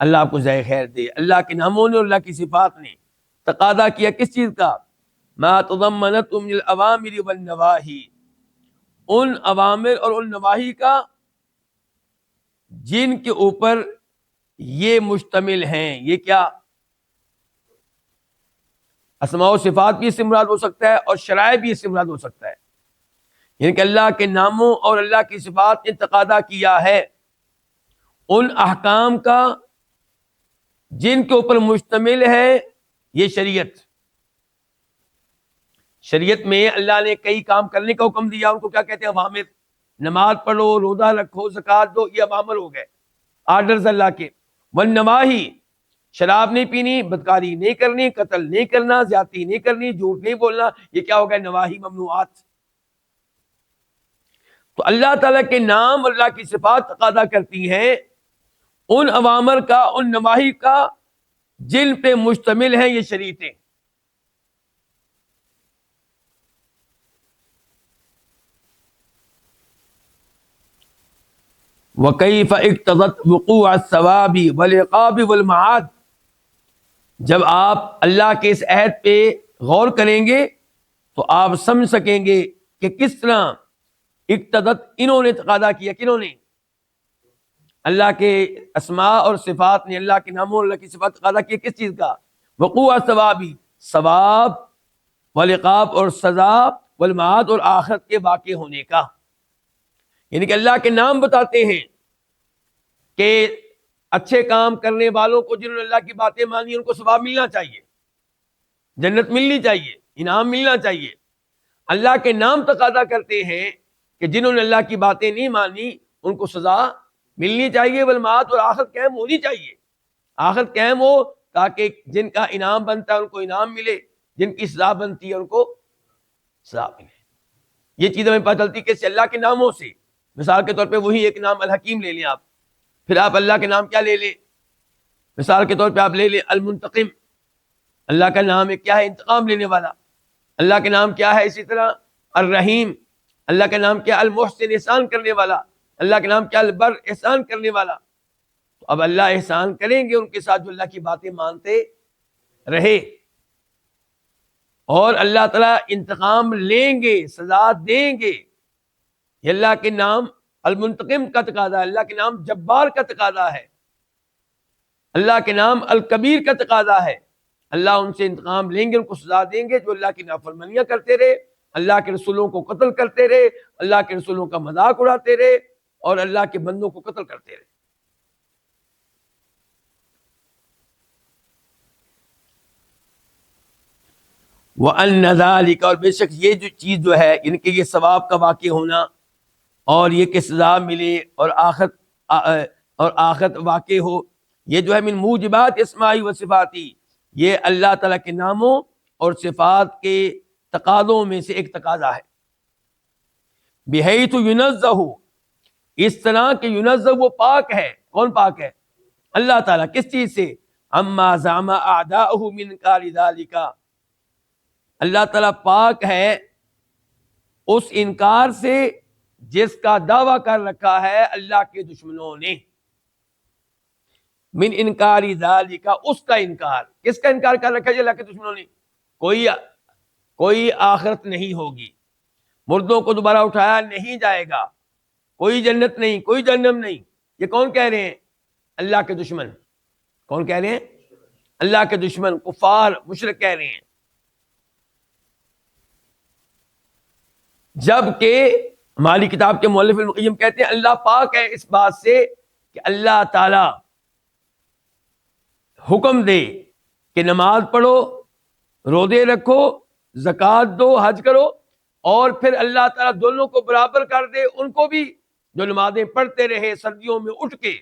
اللہ آپ کو جزائے خیر دے، اللہ کے ناموں نے اور اللہ کی صفات نے تقاضا کیا کس چیز کا؟ مَا تَضَمَّنَتْهُ مِنَ الْأَوَامِرِ وَالنَّوَاهِي، ان اوامر اور ان نواہی کا جن کے اوپر یہ مشتمل ہیں۔ یہ کیا؟ اسماء و صفات بھی اس سے مراد ہو سکتا ہے اور شرائع بھی اس سے مراد ہو سکتا ہے، یعنی کہ اللہ کے ناموں اور اللہ کی صفات نے تقاضا کیا ہے ان احکام کا جن کے اوپر مشتمل ہے یہ شریعت۔ شریعت میں اللہ نے کئی کام کرنے کا حکم دیا، ان کو کیا کہتے ہیں؟ اوامر۔ نماز پڑھو، روزہ رکھو، زکوٰۃ دو، یہ اوامر ہو گئے، آرڈرز اللہ کے۔ والنواہی، شراب نہیں پینی، بدکاری نہیں کرنی، قتل نہیں کرنا، زیادتی نہیں کرنی، جھوٹ نہیں بولنا، یہ کیا ہو گئے؟ نواہی، ممنوعات۔ تو اللہ تعالیٰ کے نام اور اللہ کی صفات تقاضا کرتی ہیں ان اوامر کا، ان نواہی کا جن پہ مشتمل ہیں یہ شریعتیں۔ وَكَيْفَ اقتضت وقوع الثواب والعقاب والمعاد. جب آپ اللہ کے اس عہد پہ غور کریں گے تو آپ سمجھ سکیں گے کہ کس طرح اقتضت انہوں نے تقاضا کیا. کنہوں نے؟ اللہ کے اسماء اور صفات نے، اللہ کے ناموں اور اللہ کی صفات تقاضا کیا کس چیز کا؟ وقوع ثوابی، ثواب، والعقاب اور سزا، والمعاد اور آخرت کے واقع ہونے کا. یعنی کہ اللہ کے نام بتاتے ہیں کہ اچھے کام کرنے والوں کو، جنہوں نے اللہ کی باتیں مانی، ان کو ثواب ملنا چاہیے، جنت ملنی چاہیے، انعام ملنا چاہیے. اللہ کے نام تقاضا کرتے ہیں کہ جنہوں نے اللہ کی باتیں نہیں مانی ان کو سزا ملنی چاہیے، والمعاد اور آخرت قائم ہونی چاہیے. آخرت قائم ہو تاکہ جن کا انعام بنتا ہے ان کو انعام ملے، جن کی سزا بنتی ہے ان کو سزا ملے. یہ چیز ہمیں پتہ چلتی ہے کہ اللہ کے ناموں سے. مثال کے طور پہ وہی ایک نام الحکیم لے لیں آپ، پھر آپ اللہ کے نام کیا لے لیں؟ مثال کے طور پہ آپ لے لیں المنتقم. اللہ کا نام ہے کیا ہے؟ انتقام لینے والا. اللہ کے نام کیا ہے؟ اسی طرح الرحیم. اللہ کا نام کیا؟ المحسن، احسان کرنے والا. اللہ کے نام کیا؟ البر، احسان کرنے والا. تو اب اللہ احسان کریں گے ان کے ساتھ جو اللہ کی باتیں مانتے رہے، اور اللہ تعالیٰ انتقام لیں گے، سزا دیں گے. یہ اللہ کے نام المنتقم کا تقاضا ہے، اللہ کے نام جبار کا تقاضا ہے، اللہ کے نام الکبیر کا تقاضا ہے. اللہ ان سے انتقام لیں گے، ان کو سزا دیں گے جو اللہ کی نافرمانیاں کرتے رہے، اللہ کے رسولوں کو قتل کرتے رہے، اللہ کے رسولوں کا مذاق اڑاتے رہے، اور اللہ کے بندوں کو قتل کرتے رہے. وَأَنَّ ذَلِكَ، اور بے شک یہ جو چیز جو ہے، یعنی کہ یہ ثواب کا واقع ہونا اور یہ کہ سزا ملے اور آخرت واقع ہو، یہ جو ہے من موجبات اسمائی و صفاتی، یہ اللہ تعالیٰ کے ناموں اور صفات کے تقاضوں میں سے ایک تقاضا ہے. بحیث ینزہ، اس طرح کہ ینزہ وہ پاک ہے. کون پاک ہے؟ اللہ تعالیٰ. کس چیز سے؟ اما زعم اعداؤہ من انکار ذالک، اللہ تعالیٰ پاک ہے اس انکار سے جس کا دعویٰ کر رکھا ہے اللہ کے دشمنوں نے. من انکار ذالک، اس کا انکار. کس کا انکار کر رکھا ہے اللہ کے دشمنوں نے؟ کوئی آخرت نہیں ہوگی، مردوں کو دوبارہ اٹھایا نہیں جائے گا، کوئی جنت نہیں، کوئی جہنم نہیں. یہ کون کہہ رہے ہیں؟ اللہ کے دشمن. کون کہہ رہے ہیں؟ اللہ کے دشمن، کفار، مشرک کہہ رہے ہیں. جبکہ ہماری کتاب کے مؤلف ابن القیم کہتے ہیں اللہ پاک ہے اس بات سے کہ اللہ تعالی حکم دے کہ نماز پڑھو، روزے رکھو، زکوٰۃ دو، حج کرو، اور پھر اللہ تعالیٰ دونوں کو برابر کر دے. ان کو بھی جو نمازیں پڑھتے رہے، سردیوں میں اٹھ کے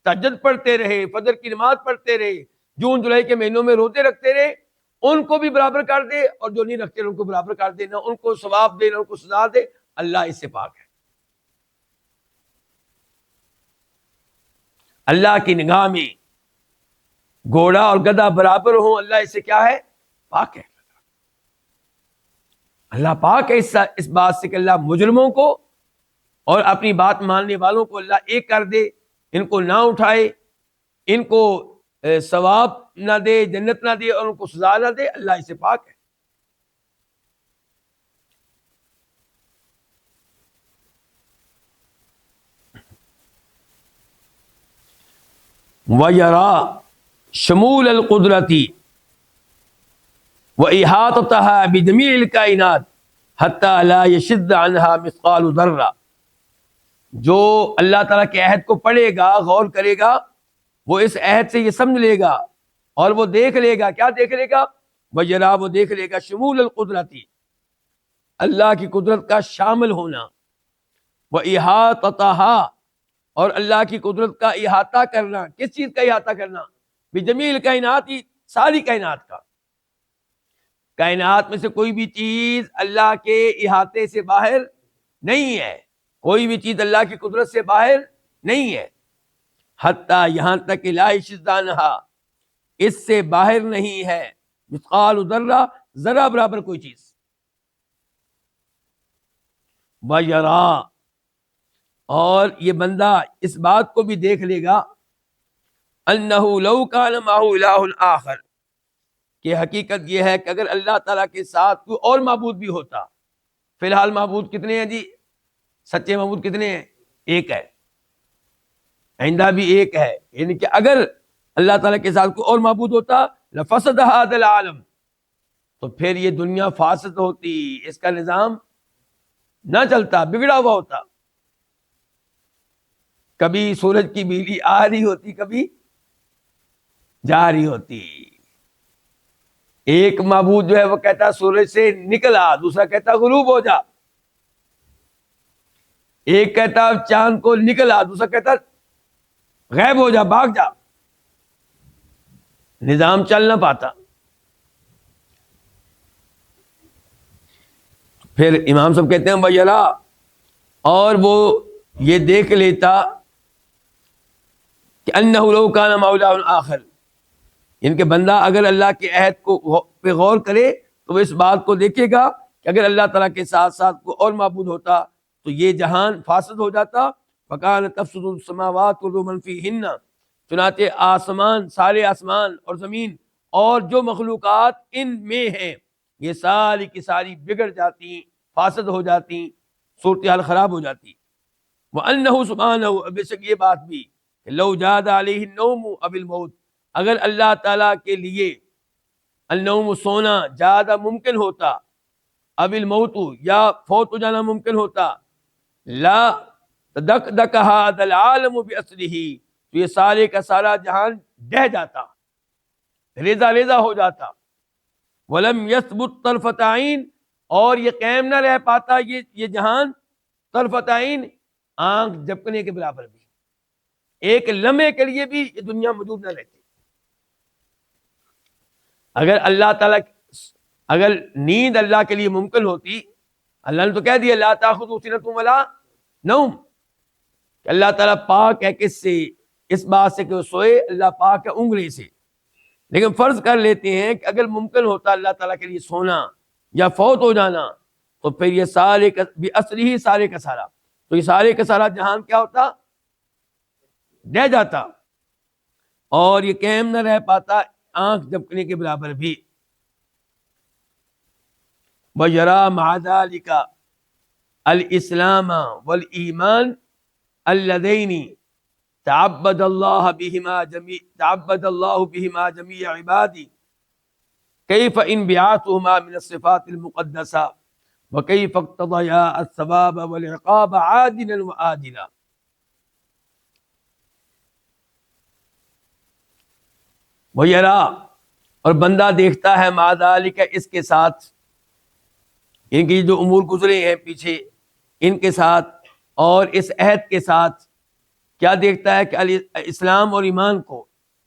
تہجد پڑھتے رہے، فجر کی نماز پڑھتے رہے، جون جولائی کے مہینوں میں روزے رکھتے رہے، ان کو بھی برابر کر دے، اور جو نہیں رکھتے ان کو برابر کر دے. نہ ان کو ثواب دے نہ ان کو سزا دے. اللہ اس سے پاک ہے. اللہ کی نگاہ میں گھوڑا اور گدھا برابر ہوں، اللہ اس سے کیا ہے؟ پاک ہے. اللہ پاک ہے اس بات سے کہ اللہ مجرموں کو اور اپنی بات ماننے والوں کو اللہ ایک کر دے، ان کو نہ اٹھائے، ان کو ثواب نہ دے، جنت نہ دے، اور ان کو سزا نہ دے. اللہ اس سے پاک ہے. وَيَرَى شمول القدرتی وَإِحَاطَتَهَا بِجَمِيعِ الْكَائِنَاتِ حَتَّى لَا يَشِدَّ عَنْهَا مِثْقَالُ ذَرَّةٍ. جو اللہ تعالیٰ کے عہد کو پڑھے گا، غور کرے گا، وہ اس عہد سے یہ سمجھ لے گا اور وہ دیکھ لے گا. کیا دیکھ لے گا؟ وَيَرَى، وہ دیکھ لے گا شمول القدرتی، اللہ کی قدرت کا شامل ہونا، وَإِحَاطَتَهَا، اور اللہ کی قدرت کا احاطہ کرنا. کس چیز کا احاطہ کرنا؟ بجمیع الکائنات، ساری کائنات کا. کائنات میں سے کوئی بھی چیز اللہ کے احاطے سے باہر نہیں ہے، کوئی بھی چیز اللہ کی قدرت سے باہر نہیں ہے. حتیٰ، یہاں تک کہ لا یشد عنہا، اس سے باہر نہیں ہے مثقال ذرہ، ذرہ برابر کوئی چیز. وَیَرَا، اور یہ بندہ اس بات کو بھی دیکھ لے گا انہ لو کان معہ الہ آخر، کہ حقیقت یہ ہے کہ اگر اللہ تعالیٰ کے ساتھ کوئی اور معبود بھی ہوتا. فی الحال معبود کتنے ہیں جی؟ سچے معبود کتنے ہیں؟ ایک ہے. آئندہ بھی ایک ہے. یعنی کہ اگر اللہ تعالیٰ کے ساتھ کوئی اور معبود ہوتا لفسد ھذا العالم، تو پھر یہ دنیا فاسد ہوتی، اس کا نظام نہ چلتا، بگڑا ہوا ہوتا. کبھی سورج کی بجلی آ رہی ہوتی، کبھی جا رہی ہوتی. ایک معبود جو ہے وہ کہتا سورج سے نکل آ، دوسرا کہتا غروب ہو جا. ایک کہتا چاند کو نکل آ، دوسرا کہتا غائب ہو جا، بھاگ جا. نظام چل نہ پاتا. پھر امام صاحب کہتے ہیں بھیا، اور وہ یہ دیکھ لیتا کہ انہ لو کان معہ الہ آخر، ان کے بندہ اگر اللہ کے عہد کو پہ غور کرے تو وہ اس بات کو دیکھے گا کہ اگر اللہ تعالیٰ کے ساتھ ساتھ کوئی اور معبود ہوتا تو یہ جہان فاسد ہو جاتا. فکان تفسد السماوات ومن فیہن، چنانچہ آسمان، سارے آسمان اور زمین اور جو مخلوقات ان میں ہیں یہ ساری کی ساری بگڑ جاتی، فاسد ہو جاتی، صورتحال خراب ہو جاتی. وَأَنَّهُ سُبْحَانَهُ، بے شک یہ بات بھی کہ لو جاد علیہ النوم اب الموت، اگر اللہ تعالیٰ کے لیے النوم سونا زیادہ ممکن ہوتا، اب الموت یا فوت ہو جانا ممکن ہوتا، لا تدکدک ھذا العالم باسرہ، تو یہ سارے کا سارا جہان ڈہ جاتا، ریزہ ریزہ ہو جاتا. ولم یثبت طرفۃ عین، اور یہ قائم نہ رہ پاتا یہ جہان طرفۃ عین، آنکھ جھپکنے کے برابر بھی، ایک لمحے کے لیے بھی یہ دنیا موجود نہ رہتی. اگر اللہ تعالیٰ، اگر نیند اللہ کے لیے ممکن ہوتی، اللہ نے تو کہہ دیا لا تأخذہ سنۃ ولا نوم، کہ اللہ تعالیٰ پاک ہے کس سے؟ اس بات سے کہ وہ سوئے، اللہ پاک ہے اونگنے سے. لیکن فرض کر لیتے ہیں کہ اگر ممکن ہوتا اللہ تعالیٰ کے لیے سونا یا فوت ہو جانا، تو پھر یہ سارے باسرہ، سارے کا سارا، تو یہ سارے کا سارا جہان کیا ہوتا؟ ڈہ جاتا، اور یہ قائم نہ رہ پاتا آنکھ جھپکنے کے برابر بھی. وَيَرَى مَعَ ذَلِكَ الْإِسْلَامَ وَالْإِيمَانَ اللَّذَيْنِ تعبد اللہ بہما جمیع عبادی کیف انبعاثہما من الصفات المقدسہ وکیف اقتضیا الثواب والعقاب عاجلا وآجلا. وَيَرَى، اور بندہ دیکھتا ہے مع ذلک، اس کے ساتھ، ان کی جو امور گزرے ہیں پیچھے ان کے ساتھ اور اس عہد کے ساتھ، کیا دیکھتا ہے کہ اسلام اور ایمان کو،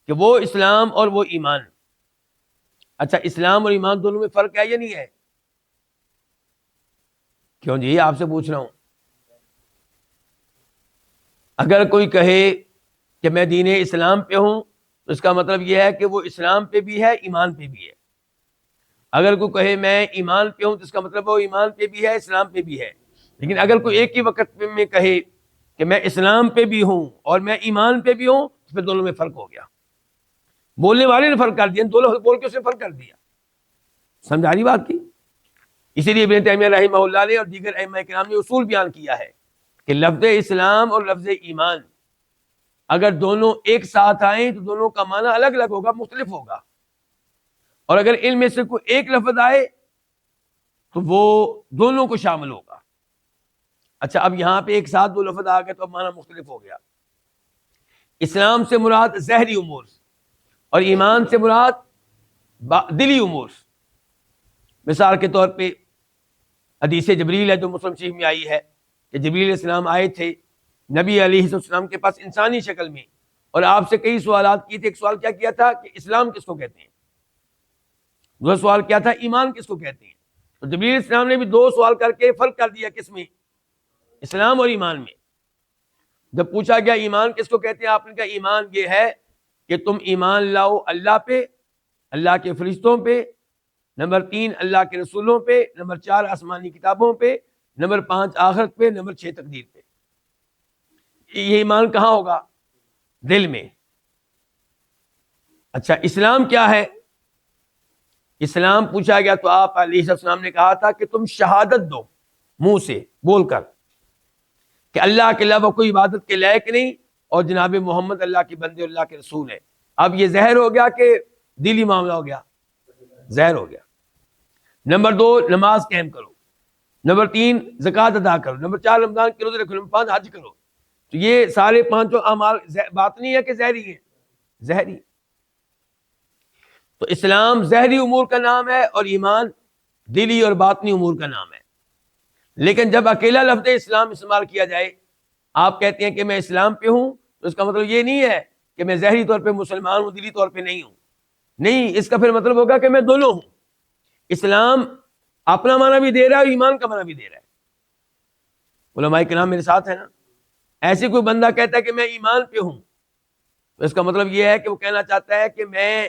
کہ وہ اسلام اور وہ ایمان. اچھا اسلام اور ایمان دونوں میں فرق ہے یا نہیں ہے؟ کیوں جی آپ سے پوچھ رہا ہوں. اگر کوئی کہے کہ میں دین اسلام پہ ہوں تو اس کا مطلب یہ ہے کہ وہ اسلام پہ بھی ہے، ایمان پہ بھی ہے. اگر کوئی کہے میں ایمان پہ ہوں تو اس کا مطلب وہ ایمان پہ بھی ہے، اسلام پہ بھی ہے. لیکن اگر کوئی ایک ہی وقت میں کہے کہ میں اسلام پہ بھی ہوں اور میں ایمان پہ بھی ہوں تو پھر دونوں میں فرق ہو گیا. بولنے والے نے فرق کر دیا، دونوں بول کے اس نے فرق کر دیا. سمجھا رہی بات کی؟ اسی لیے ابن تیمیہ رحمہ اللہ نے اور دیگر ائمہ کرام نے اصول بیان کیا ہے کہ لفظ اسلام اور لفظ ایمان اگر دونوں ایک ساتھ آئیں تو دونوں کا معنی الگ الگ ہوگا، مختلف ہوگا. اور اگر ان میں سے کوئی ایک لفظ آئے تو وہ دونوں کو شامل ہوگا. اچھا اب یہاں پہ ایک ساتھ دو لفظ آ گئے تو اب معنی مختلف ہو گیا. اسلام سے مراد ظاہری امور اور ایمان سے مراد دلی امور. مثال کے طور پہ حدیث جبریل ہے جو مسلم شریف میں آئی ہے کہ جبریل علیہ السلام آئے تھے نبی علیہ السلام کے پاس انسانی شکل میں، اور آپ سے کئی سوالات کیے تھے. ایک سوال کیا کیا تھا کہ اسلام کس کو کہتے ہیں، دوسرا سوال کیا تھا ایمان کس کو کہتے ہیں. تو جبریل علیہ السلام نے بھی دو سوال کر کے فرق کر دیا، کس میں؟ اسلام اور ایمان میں. جب پوچھا گیا ایمان کس کو کہتے ہیں، آپ نے کہا ایمان یہ ہے کہ تم ایمان لاؤ اللہ پہ، اللہ کے فرشتوں پہ، نمبر 3 اللہ کے رسولوں پہ، نمبر 4 آسمانی کتابوں پہ، نمبر 5 آخرت پہ، نمبر 6 تقدیر پہ. یہ ایمان کہاں ہوگا؟ دل میں. اچھا اسلام کیا ہے؟ اسلام پوچھا گیا تو آپ علیہ السلام نے کہا تھا کہ تم شہادت دو منہ سے بول کر کہ اللہ کے علاوہ کوئی عبادت کے لائق نہیں اور جناب محمد اللہ کے بندے اللہ کے رسول ہیں. اب یہ زہر ہو گیا کہ دلی معاملہ ہو گیا؟ زہر ہو گیا. نمبر 2 نماز قائم کرو. نمبر 3 زکوٰۃ ادا کرو. نمبر 4 رمضان کے روزے رکھو. نمبر 5 حج کرو. تو یہ سارے 5 اعمال باطنی ہے کہ ظاہری ہے؟ ظاہری. تو اسلام ظاہری امور کا نام ہے اور ایمان دلی اور باطنی امور کا نام ہے. لیکن جب اکیلا لفظ اسلام استعمال کیا جائے، آپ کہتے ہیں کہ میں اسلام پہ ہوں، تو اس کا مطلب یہ نہیں ہے کہ میں ظاہری طور پہ مسلمان ہوں، دلی طور پہ نہیں ہوں. نہیں، اس کا پھر مطلب ہوگا کہ میں دونوں ہوں. اسلام اپنا معنی بھی دے رہا ہے اور ایمان کا معنی بھی دے رہا ہے. علماء کرام میرے ساتھ ہے نا؟ ایسے کوئی بندہ کہتا ہے کہ میں ایمان پہ ہوں، تو اس کا مطلب یہ ہے کہ وہ کہنا چاہتا ہے کہ میں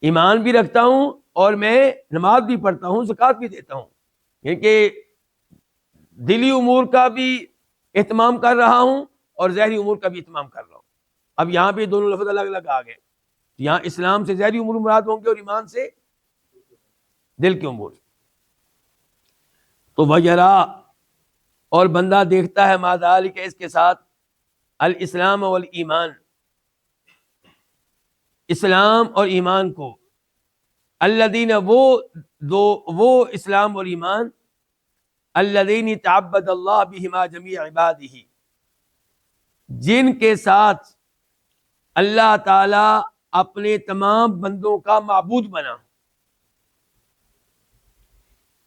ایمان بھی رکھتا ہوں اور میں نماز بھی پڑھتا ہوں، زکوٰۃ بھی دیتا ہوں، یعنی کہ دلی امور کا بھی اہتمام کر رہا ہوں اور ظاہری امور کا بھی اہتمام کر رہا ہوں. اب یہاں پہ دونوں لفظ الگ الگ آ گئے. یہاں اسلام سے ظاہری امور مراد ہوں گے اور ایمان سے دل کے امور. تو وجرا اور بندہ دیکھتا ہے ما ذالک اس کے ساتھ الاسلام والایمان، اسلام اور ایمان کو، الذین وہ اسلام اور ایمان، الذین تعبد اللہ بہما جمیع عبادہ، جن کے ساتھ اللہ تعالی اپنے تمام بندوں کا معبود بنا.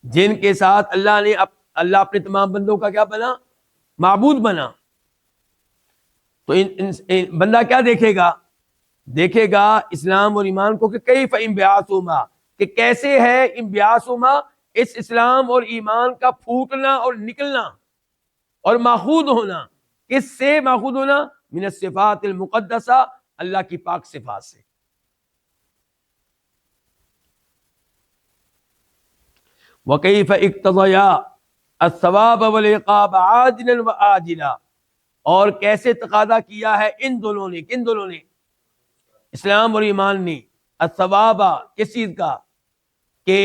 جن کے ساتھ اللہ اپنے تمام بندوں کا کیا بنا؟ معبود بنا. تو بندہ کیا دیکھے گا؟ دیکھے گا اسلام اور ایمان کو کہ کیف انبعاثہما، کہ کیسے ہے انبعاثہما، اس اسلام اور ایمان کا پھوٹنا اور نکلنا اور ماخوذ ہونا. کس سے ماخوذ ہونا؟ من الصفات المقدسہ، اللہ کی پاک صفات سے. وَكَيْفَ اقْتَضَيَا الثَّوَابَ وَالْعِقَابَ عَاجِلًا وَآجِلًا، اور کیسے تقاضا کیا ہے ان دونوں نے. کن دونوں نے؟ اسلام اور ایمان نے. الثواب کس چیز کا؟ کہ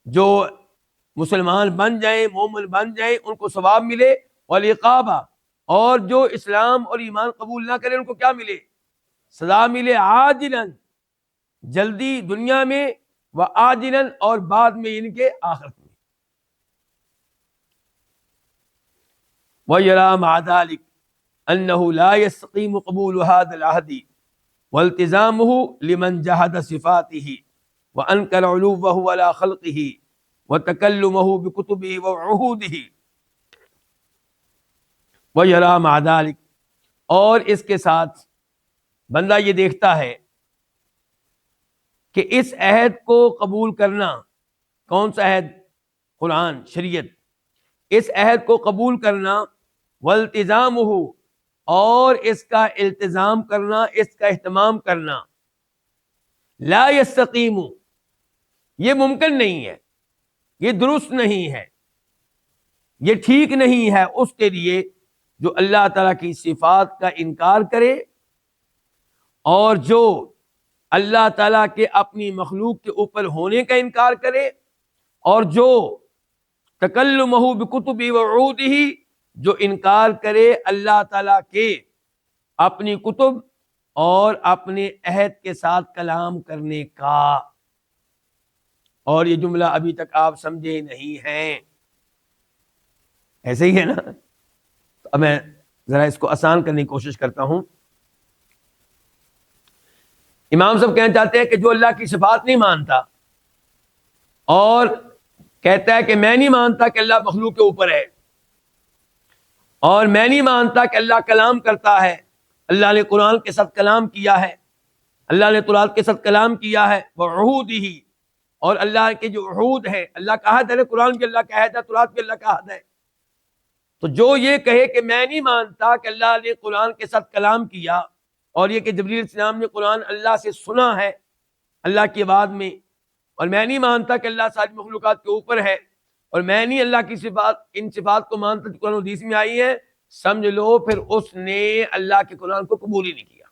جو مسلمان بن جائیں، مومن بن جائیں، ان کو ثواب ملے. والعقاب، اور جو اسلام اور ایمان قبول نہ کرے ان کو کیا ملے؟ سزا ملے. عاجلاً، جلدی دنیا میں، وآجلاً، اور بعد میں ان کے آخرت میں. وَيَرَى مَعَ ذَلِكَ أَنَّهُ لَا يَسْتَقِيمُ قَبُولُ هَذَا الْعَهْدِ وَالْتِزَامُهُ لِمَنْ جَحَدَ صِفَاتِهِ وَأَنْكَرَ عُلُوَّهُ عَلَى خَلْقِهِ وَتَكَلُّمَهُ بِكُتُبِهِ وَعُهُودِهِ. وَيَرَى مَعَ ذَلِكَ، اور اس کے ساتھ بندہ یہ دیکھتا ہے کہ اس عہد کو قبول کرنا، کون سا عہد؟ قرآن، شریعت. اس عہد کو قبول کرنا، والتزامہ، اور اس کا التزام کرنا، اس کا اہتمام کرنا، لا یستقیم، یہ ممکن نہیں ہے، یہ درست نہیں ہے، یہ ٹھیک نہیں ہے اس کے لیے جو اللہ تعالیٰ کی صفات کا انکار کرے اور جو اللہ تعالیٰ کے اپنی مخلوق کے اوپر ہونے کا انکار کرے، اور جو تکلمہ بکتبہ وعودہ، جو انکار کرے اللہ تعالیٰ کے اپنی کتب اور اپنے عہد کے ساتھ کلام کرنے کا. اور یہ جملہ ابھی تک آپ سمجھے نہیں ہیں، ایسے ہی ہے نا؟ تو اب میں ذرا اس کو آسان کرنے کی کوشش کرتا ہوں. امام صاحب کہنا چاہتے ہیں کہ جو اللہ کی صفات نہیں مانتا اور کہتا ہے کہ میں نہیں مانتا کہ اللہ مخلوق کے اوپر ہے، اور میں نہیں مانتا کہ اللہ کلام کرتا ہے، اللہ نے قرآن کے ساتھ کلام کیا ہے، اللہ نے تورات کے ساتھ کلام کیا ہے، وعہودہ، اور اللہ کے جو عہود ہیں، اللہ کا عہد ہے، قرآن بھی اللہ کا عہد ہے، تورات بھی اللہ کا عہد ہے. تو جو یہ کہے کہ میں نہیں مانتا کہ اللہ نے قرآن کے ساتھ کلام کیا، اور یہ کہ جبریل علیہ السلام نے قرآن اللہ سے سنا ہے اللہ کی آواز میں، اور میں نہیں مانتا کہ اللہ ساری مخلوقات کے اوپر ہے، اور میں نہیں اللہ کی صفات، ان صفات کو مانتا جو قرآن و حدیث میں آئی ہے، سمجھ لو پھر اس نے اللہ کے قرآن کو قبول ہی نہیں کیا.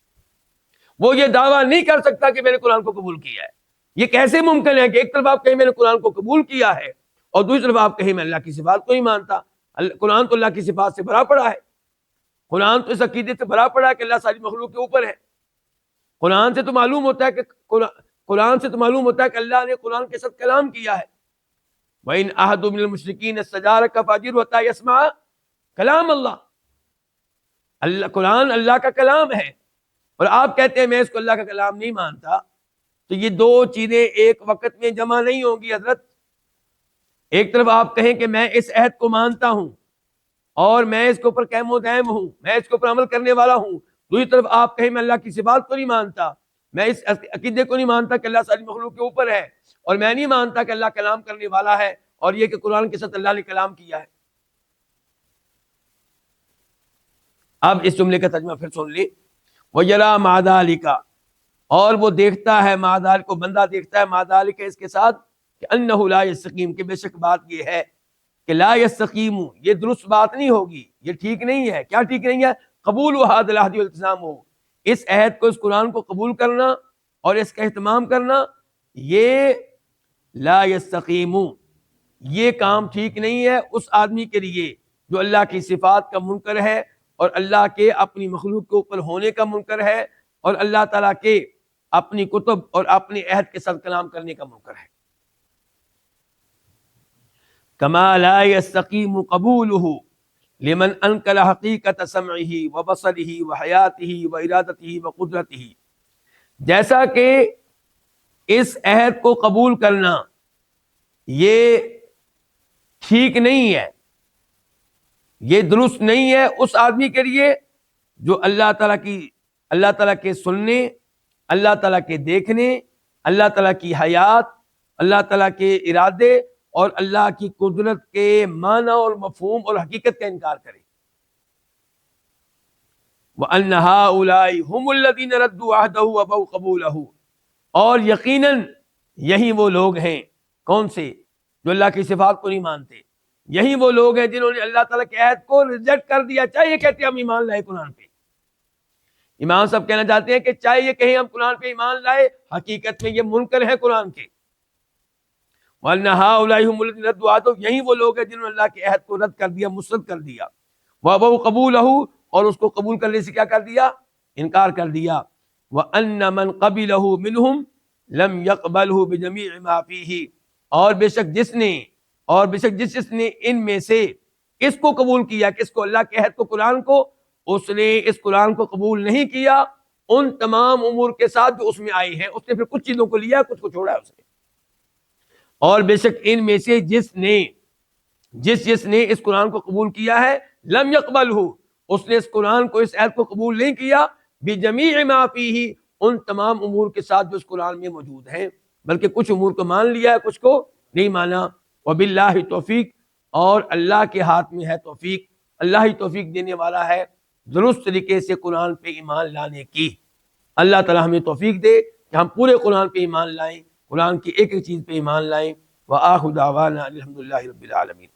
وہ یہ دعویٰ نہیں کر سکتا کہ میں نے قرآن کو قبول کیا ہے. یہ کیسے ممکن ہے کہ ایک طرف آپ کہیں میں نے قرآن کو قبول کیا ہے اور دوسری طرف آپ کہیں میں اللہ کی صفات کو نہیں مانتا. قرآن تو اللہ کی صفات سے بھرا پڑا ہے. قرآن تو اس عقیدے سے بھرا پڑا ہے کہ اللہ ساری مخلوق کے اوپر ہے. قرآن سے تو معلوم ہوتا ہے کہ اللہ نے قرآن کے ساتھ کلام کیا ہے. وَإِنْ أَحَدٌ مِّنَ الْمُشْرِكِينَ اسْتَجَارَكَ فَأَجِرْهُ حَتَّىٰ يَسْمَعَ کلام اللہ. قرآن اللہ کا کلام ہے اور آپ کہتے ہیں میں اس کو اللہ کا کلام نہیں مانتا. تو یہ دو چیزیں ایک وقت میں جمع نہیں ہوں گی حضرت. ایک طرف آپ کہیں کہ میں اس عہد کو مانتا ہوں اور میں اس کے اوپر قائم و دائم ہوں, میں اس کے اوپر عمل کرنے والا ہوں. دوسری طرف آپ کہیں میں اللہ کی صفات کو نہیں مانتا, میں اس عقیدے کو نہیں مانتا کہ اللہ ساری مخلوق کے اوپر ہے, اور میں نہیں مانتا کہ اللہ کلام کرنے والا ہے, اور یہ کہ قرآن کے ساتھ اللہ نے کلام کیا ہے. اب اس جملے کا ترجمہ پھر سن لی. وَيَرَىٰ مَعَ ذَٰلِكَ, اور وہ دیکھتا ہے مع ذالک کو بندہ دیکھتا ہے مع ذالک اس کے ساتھ کہ انہ لا یستقیم, کہ بے شک بات یہ ہے کہ لا یستقیم, یہ درست بات نہیں ہوگی, یہ ٹھیک نہیں ہے. کیا ٹھیک نہیں ہے؟ قبول و ھذا العہد والالتزام ہو, اس عہد کو اس قرآن کو قبول کرنا اور اس کا اہتمام کرنا, یہ لا یستقیم, یہ کام ٹھیک نہیں ہے اس آدمی کے لیے جو اللہ کی صفات کا منکر ہے اور اللہ کے اپنی مخلوق کے اوپر ہونے کا منکر ہے اور اللہ تعالیٰ کے اپنی کتب اور اپنے عہد کے ساتھ کلام کرنے کا منکر ہے. کما لا یستقیم قبولہ لمن انکر حقیقت سمعہ وبصرہ وحیاتہ وارادتہ وقدرتہ, جیسا کہ اس عہد کو قبول کرنا یہ ٹھیک نہیں ہے, یہ درست نہیں ہے اس آدمی کے لیے جو اللہ تعالیٰ کے سننے, اللہ تعالیٰ کے دیکھنے, اللہ تعالیٰ کی حیات, اللہ تعالیٰ کے ارادے اور اللہ کی قدرت کے معنی اور مفہوم اور حقیقت کا انکار کرے. وَأَنَّ هَٰؤُلَاءِ هُمُ الَّذِينَ رَدُّوا عَهْدَهُ وَأَبَوْا قَبُولَهُ, اور یقیناً یہی وہ لوگ ہیں, کون سے؟ جو اللہ کی صفات کو نہیں مانتے. یہی وہ لوگ ہیں جنہوں نے اللہ تعالیٰ کے عہد کو ریجیکٹ کر دیا. چاہے یہ کہتے ہیں ہم ایمان لائے قرآن پہ, امام صاحب کہنا چاہتے ہیں کہ چاہے یہ کہیں ہم قرآن پہ ایمان لائے, حقیقت میں یہ منکر ہے قرآن کے. وَأَنَّ هَٰؤُلَاءِ هُمُ الَّذِينَ رَدُّوا عَهْدَهُ, یہی وہ لوگ ہیں جنہوں نے اللہ کے عہد کو رد کر دیا, مسرد کر دیا. وَأَبَوْا قَبُولَهُ, اور اس کو قبول کرنے سے کیا کر دیا؟ انکار کر دیا. وَأَنَّ مَنْ قَبِلَهُ مِنْهُمْ لَمْ يَقْبَلْهُ بِجَمِيعِ مَا فِيهِ, اور بے شک جس نے ان میں سے اس کو قبول کیا, کس کو؟ اللہ کے عہد کو, قرآن کو, اس نے اس قرآن کو قبول نہیں کیا ان تمام امور کے ساتھ جو اس میں آئی ہیں. اس نے پھر کچھ چیزوں کو لیا, کچھ کو چھوڑا اس نے. اور بے شک ان میں سے جس نے اس قرآن کو قبول کیا ہے, لم یقبلہ, اس نے اس قرآن کو, اس عہد کو قبول نہیں کیا, بجمیع ما فیہ, ان تمام امور کے ساتھ جو اس قرآن میں موجود ہیں, بلکہ کچھ امور کو مان لیا ہے, کچھ کو نہیں مانا. وباللہ توفیق, اور اللہ کے ہاتھ میں ہے توفیق, اللہ ہی توفیق دینے والا ہے درست طریقے سے قرآن پہ ایمان لانے کی. اللہ تعالی ہمیں توفیق دے کہ ہم پورے قرآن پہ ایمان لائیں, قرآن کی ایک ایک چیز پہ ایمان لائیں. وآخر دعوانا الحمدللہ رب العالمین.